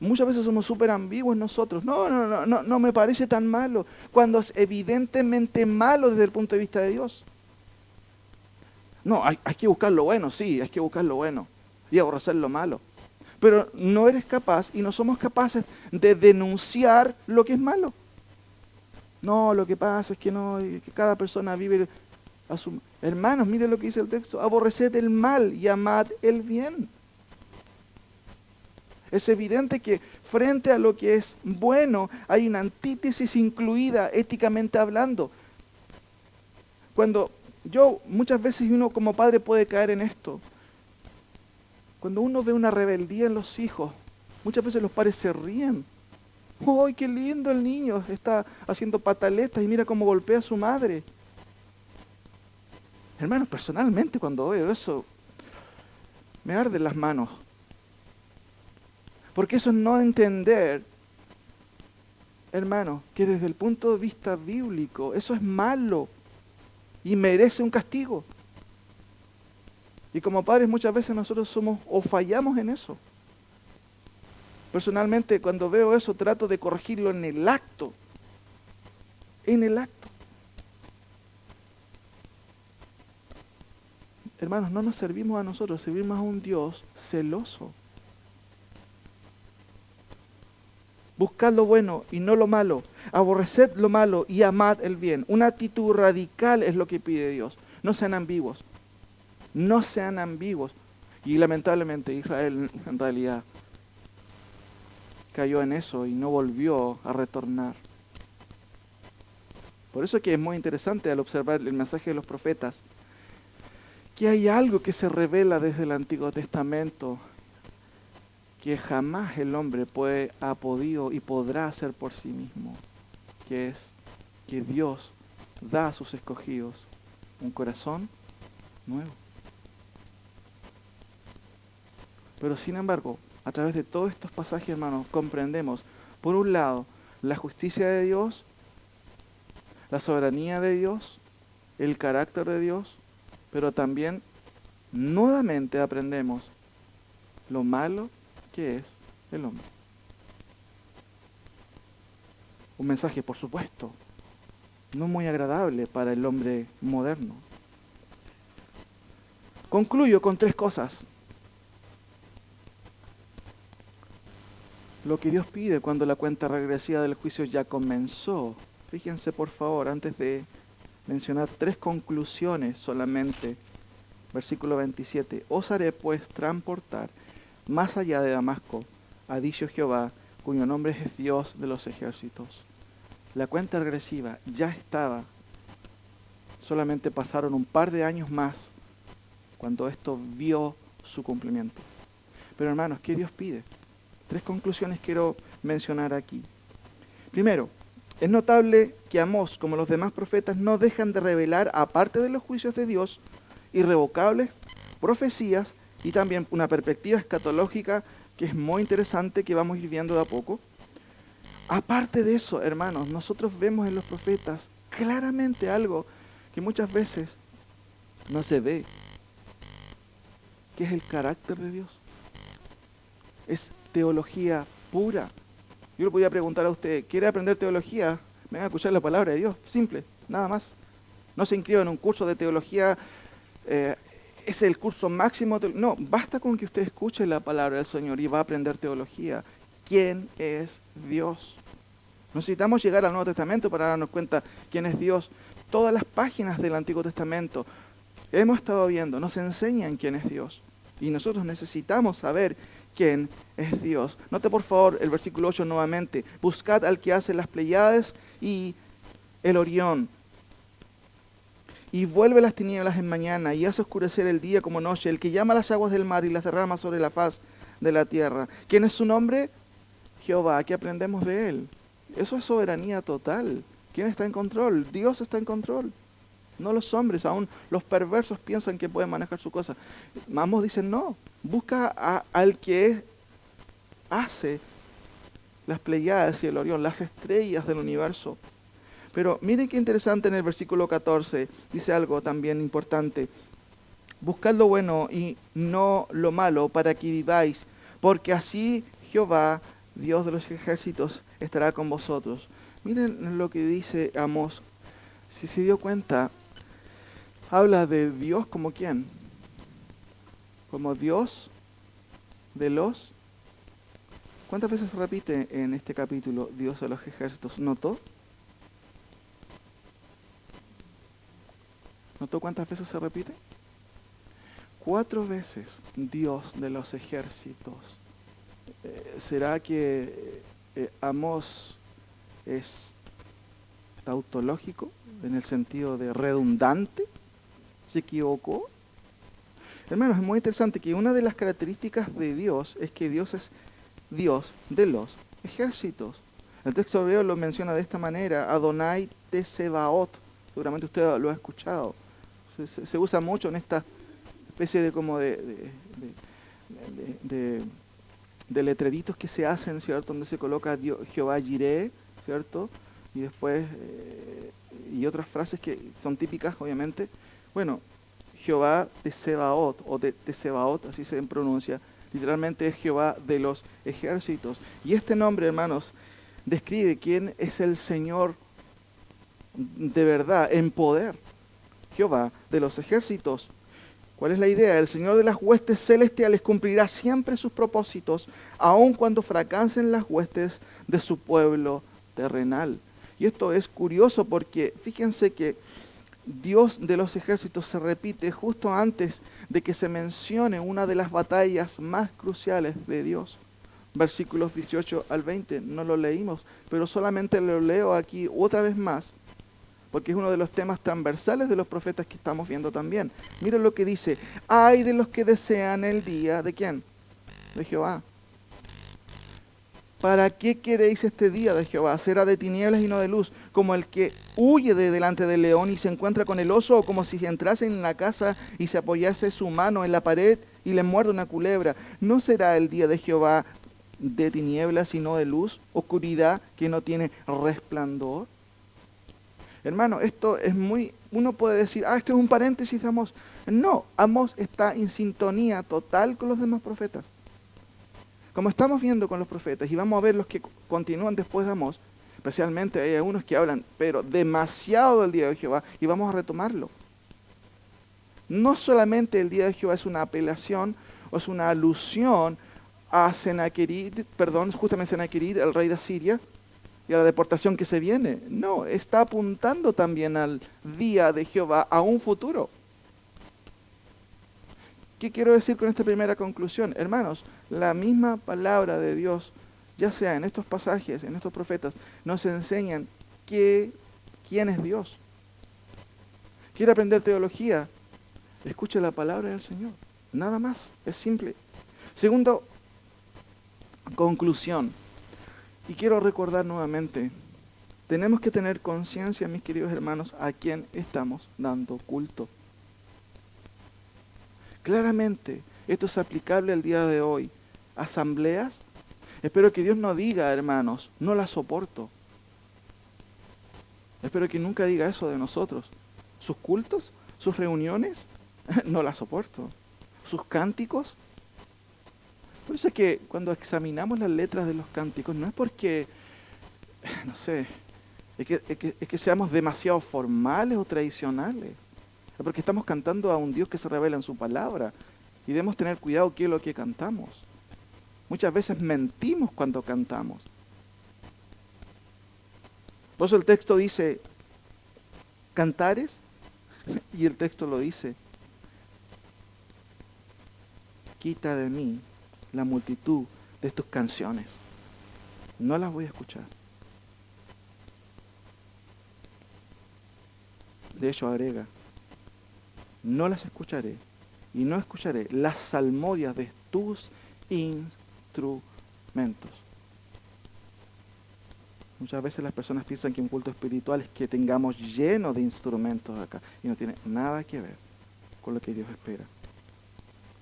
Muchas veces somos súper ambiguos nosotros. No me parece tan malo. Cuando es evidentemente malo desde el punto de vista de Dios. No, hay que buscar lo bueno, sí, hay que buscar lo bueno. Y aborrecer lo malo. Pero no eres capaz y no somos capaces de denunciar lo que es malo. No, lo que pasa es que no, que cada persona vive a su... Hermanos, miren lo que dice el texto. Aborreced el mal y amad el bien. Es evidente que frente a lo que es bueno hay una antítesis incluida éticamente hablando. Cuando muchas veces uno como padre puede caer en esto. Cuando uno ve una rebeldía en los hijos, muchas veces los padres se ríen. ¡Ay, qué lindo el niño! Está haciendo pataletas y mira cómo golpea a su madre. Hermanos, personalmente cuando veo eso, me arden las manos. Porque eso es no entender, hermano, que desde el punto de vista bíblico, eso es malo y merece un castigo. Y como padres muchas veces nosotros somos o fallamos en eso. Personalmente cuando veo eso trato de corregirlo en el acto. En el acto. Hermanos, no nos servimos a nosotros, servimos a un Dios celoso. Buscad lo bueno y no lo malo. Aborreced lo malo y amad el bien. Una actitud radical es lo que pide Dios. No sean ambiguos. No sean ambiguos. Y lamentablemente Israel en realidad cayó en eso y no volvió a retornar. Por eso que es muy interesante al observar el mensaje de los profetas, que hay algo que se revela desde el Antiguo Testamento que jamás el hombre ha podido y podrá hacer por sí mismo, que es que Dios da a sus escogidos un corazón nuevo. Pero sin embargo, a través de todos estos pasajes, hermanos, comprendemos, por un lado, la justicia de Dios, la soberanía de Dios, el carácter de Dios, pero también nuevamente aprendemos lo malo que es el hombre. Un mensaje, por supuesto, no muy agradable para el hombre moderno. Concluyo con 3 cosas. Lo que Dios pide cuando la cuenta regresiva del juicio ya comenzó. Fíjense por favor, antes de mencionar 3 conclusiones solamente. Versículo 27. Os haré pues transportar más allá de Damasco, ha dicho Jehová, cuyo nombre es Dios de los ejércitos. La cuenta regresiva ya estaba. Solamente pasaron un par de años más cuando esto vio su cumplimiento. Pero hermanos, ¿qué Dios pide? 3 conclusiones quiero mencionar aquí. Primero, es notable que Amós, como los demás profetas, no dejan de revelar, aparte de los juicios de Dios, irrevocables profecías y también una perspectiva escatológica que es muy interesante, que vamos a ir viendo de a poco. Aparte de eso, hermanos, nosotros vemos en los profetas claramente algo que muchas veces no se ve, que es el carácter de Dios. Es teología pura. Yo le podría preguntar a usted, ¿quiere aprender teología? Venga a escuchar la palabra de Dios, simple, nada más. No se inscriba en un curso de teología, es el curso máximo. No, basta con que usted escuche la palabra del Señor y va a aprender teología. ¿Quién es Dios? Necesitamos llegar al Nuevo Testamento para darnos cuenta quién es Dios. Todas las páginas del Antiguo Testamento hemos estado viendo, nos enseñan quién es Dios. Y nosotros necesitamos saber quién es Dios. Note por favor el versículo 8 nuevamente. Buscad al que hace las Pleiades y el Orión. Y vuelve las tinieblas en mañana y hace oscurecer el día como noche. El que llama las aguas del mar y las derrama sobre la faz de la tierra. ¿Quién es su nombre? Jehová. ¿Qué aprendemos de él? Eso es soberanía total. ¿Quién está en control? Dios está en control. No los hombres, aún los perversos piensan que pueden manejar su cosa. Amos dicen no, busca al que hace las Pleiades y el Orión, las estrellas del universo. Pero miren qué interesante en el versículo 14, dice algo también importante. Buscad lo bueno y no lo malo para que viváis, porque así Jehová, Dios de los ejércitos, estará con vosotros. Miren lo que dice Amós. Si se dio cuenta, habla de Dios como quién, como Dios de los... ¿Cuántas veces se repite en este capítulo Dios de los ejércitos? ¿Notó? ¿Notó cuántas veces se repite? 4 veces Dios de los ejércitos. ¿Será que Amós es tautológico en el sentido de redundante? ¿Se equivocó? Hermanos, es muy interesante que una de las características de Dios es que Dios es Dios de los ejércitos. El texto hebreo lo menciona de esta manera, Adonai Tesebaot. Seguramente usted lo ha escuchado. Se usa mucho en esta especie de como de letreritos que se hacen, ¿cierto? Donde se coloca Dios, Jehová Jireh, ¿cierto? Y después, y otras frases que son típicas, obviamente. Bueno, Jehová de Sebaot, o de Sebaot, así se pronuncia, literalmente es Jehová de los ejércitos. Y este nombre, hermanos, describe quién es el Señor de verdad, en poder. Jehová de los ejércitos. ¿Cuál es la idea? El Señor de las huestes celestiales cumplirá siempre sus propósitos, aun cuando fracasen las huestes de su pueblo terrenal. Y esto es curioso porque fíjense que Dios de los ejércitos se repite justo antes de que se mencione una de las batallas más cruciales de Dios. Versículos 18 al 20, no lo leímos, pero solamente lo leo aquí otra vez más, porque es uno de los temas transversales de los profetas que estamos viendo también. Mira lo que dice, ay de los que desean el día, ¿de quién? De Jehová. ¿Para qué queréis este día de Jehová? ¿Será de tinieblas y no de luz? Como el que huye de delante del león y se encuentra con el oso, o como si entrase en la casa y se apoyase su mano en la pared y le muerde una culebra. ¿No será el día de Jehová de tinieblas y no de luz? ¿Oscuridad que no tiene resplandor? Hermano, esto es muy... Uno puede decir, esto es un paréntesis de Amós. No, Amós está en sintonía total con los demás profetas. Como estamos viendo con los profetas, y vamos a ver los que continúan después de Amós, especialmente hay algunos que hablan, pero demasiado del día de Jehová, y vamos a retomarlo. No solamente el día de Jehová es una apelación, o es una alusión a justamente Senaquerib, el rey de Asiria, y a la deportación que se viene. No, está apuntando también al día de Jehová, a un futuro. ¿Qué quiero decir con esta primera conclusión? Hermanos, la misma palabra de Dios, ya sea en estos pasajes, en estos profetas, nos enseñan quién es Dios. ¿Quiere aprender teología? Escuche la palabra del Señor. Nada más, es simple. Segundo, conclusión. Y quiero recordar nuevamente, tenemos que tener conciencia, mis queridos hermanos, a quién estamos dando culto. Claramente, Esto es aplicable al día de hoy. ¿Asambleas? Espero que Dios no diga, hermanos, no la soporto. Espero que nunca diga eso de nosotros. ¿Sus cultos? ¿Sus reuniones? No la soporto. ¿Sus cánticos? Por eso es que cuando examinamos las letras de los cánticos, no es porque, no sé, es que seamos demasiado formales o tradicionales. Es porque estamos cantando a un Dios que se revela en su palabra. Y debemos tener cuidado qué es lo que cantamos. Muchas veces mentimos cuando cantamos. Por eso el texto dice, cantares, y el texto lo dice, quita de mí la multitud de tus canciones. No las voy a escuchar. De hecho, agrega, no las escucharé y no escucharé las salmodias de tus instrumentos. Muchas veces las personas piensan que un culto espiritual es que tengamos lleno de instrumentos acá y no tiene nada que ver con lo que Dios espera.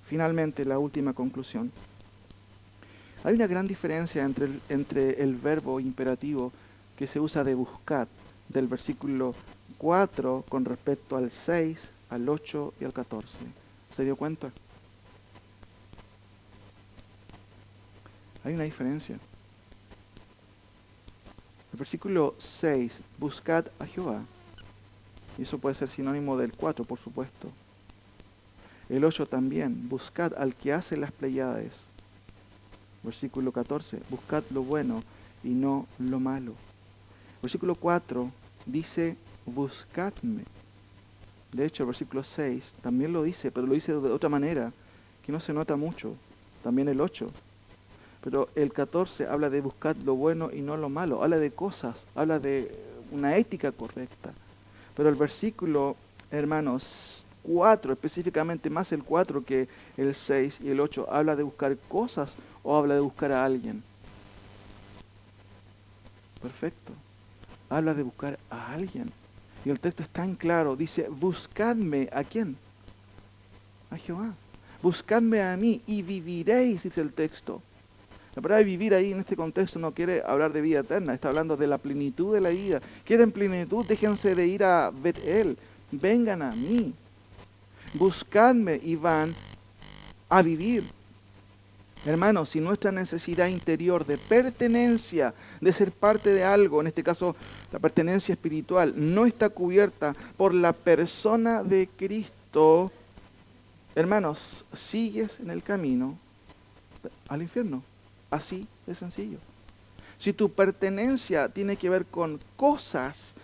Finalmente, la última conclusión. Hay una gran diferencia entre el verbo imperativo que se usa de buscar del versículo 4 con respecto al 6, al 8 y al 14. ¿Se dio cuenta? Hay una diferencia. El versículo 6, buscad a Jehová. Y eso puede ser sinónimo del 4, por supuesto. El 8 también, buscad al que hace las Pleiades. Versículo 14, buscad lo bueno y no lo malo. Versículo 4 dice, buscadme. De hecho, el versículo 6 también lo dice, pero lo dice de otra manera, que no se nota mucho. También el 8. Pero el 14 habla de buscar lo bueno y no lo malo. Habla de cosas, habla de una ética correcta. Pero el versículo, hermanos, 4, específicamente más el 4 que el 6 y el 8, habla de buscar cosas o habla de buscar a alguien. Perfecto. Habla de buscar a alguien. Y el texto es tan claro, dice, buscadme, ¿a quién? A Jehová. Buscadme a mí y viviréis, dice el texto. La palabra vivir ahí en este contexto no quiere hablar de vida eterna, está hablando de la plenitud de la vida. ¿Quieren plenitud? Déjense de ir a Betel, vengan a mí. Buscadme y van a vivir. Hermanos, si nuestra necesidad interior de pertenencia, de ser parte de algo, en este caso la pertenencia espiritual, no está cubierta por la persona de Cristo, hermanos, sigues en el camino al infierno. Así de sencillo. Si tu pertenencia tiene que ver con cosas,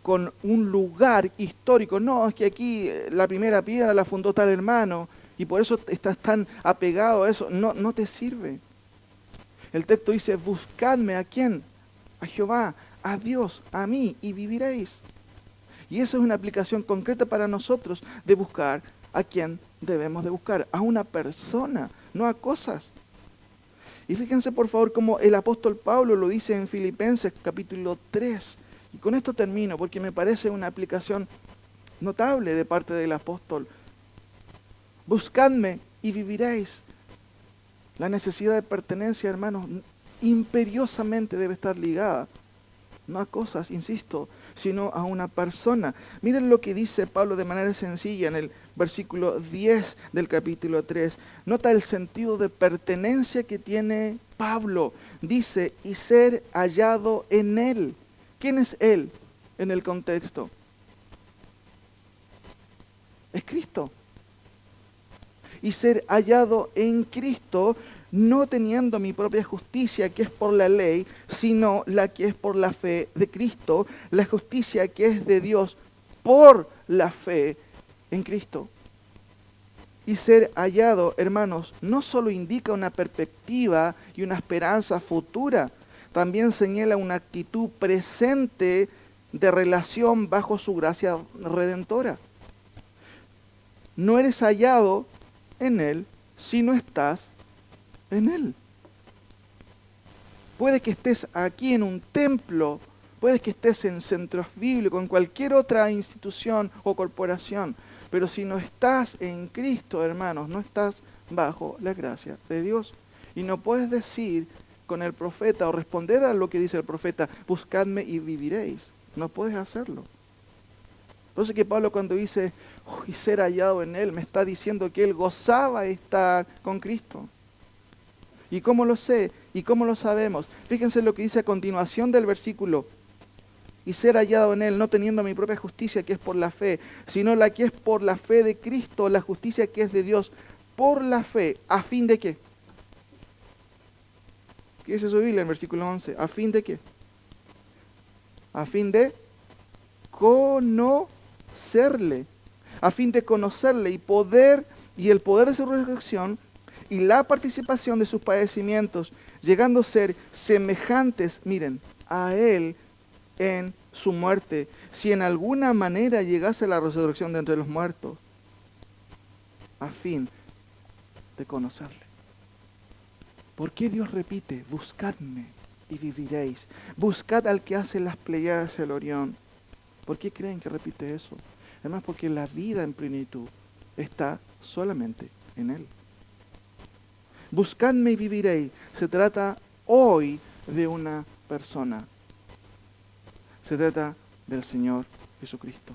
con un lugar histórico, no, es que aquí la primera piedra la fundó tal hermano y por eso estás tan apegado a eso, no te sirve. El texto dice, buscadme, ¿a quién? A Jehová, a Dios, a mí, y viviréis. Y eso es una aplicación concreta para nosotros de buscar a quién debemos de buscar, a una persona, no a cosas. Y fíjense por favor cómo el apóstol Pablo lo dice en Filipenses capítulo 3. Y con esto termino porque me parece una aplicación notable de parte del apóstol. Buscadme y viviréis. La necesidad de pertenencia, hermanos, imperiosamente debe estar ligada, no a cosas, insisto, sino a una persona. Miren lo que dice Pablo de manera sencilla en el versículo 10 del capítulo 3. Nota el sentido de pertenencia que tiene Pablo. Dice, y ser hallado en él. ¿Quién es él en el contexto? Es Cristo. Y ser hallado en Cristo, no teniendo mi propia justicia que es por la ley, sino la que es por la fe de Cristo, la justicia que es de Dios por la fe en Cristo. Y ser hallado, hermanos, no solo indica una perspectiva y una esperanza futura, también señala una actitud presente de relación bajo su gracia redentora. No eres hallado en Él si no estás en Él. Puede que estés aquí en un templo, puede que estés en centros bíblicos, en cualquier otra institución o corporación, pero si no estás en Cristo, hermanos, no estás bajo la gracia de Dios. Y no puedes decir con el profeta o responder a lo que dice el profeta, buscadme y viviréis. No puedes hacerlo. Por eso que Pablo cuando dice, y ser hallado en él, me está diciendo que él gozaba estar con Cristo. ¿Y cómo lo sé? ¿Y cómo lo sabemos? Fíjense lo que dice a continuación del versículo. Y ser hallado en él, no teniendo mi propia justicia que es por la fe, sino la que es por la fe de Cristo, la justicia que es de Dios, por la fe, ¿a fin de qué? ¿Qué dice su Biblia en versículo 11? ¿A fin de qué? A fin de conocerle, a fin de conocerle y el poder de su resurrección y la participación de sus padecimientos, llegando a ser semejantes, miren, a él en su muerte, si en alguna manera llegase la resurrección de entre los muertos, a fin de conocerle. ¿Por qué Dios repite? Buscadme y viviréis. Buscad al que hace las Pleiades y el Orión. ¿Por qué creen que repite eso? Además, porque la vida en plenitud está solamente en Él. Buscadme y viviréis. Se trata hoy de una persona. Se trata del Señor Jesucristo.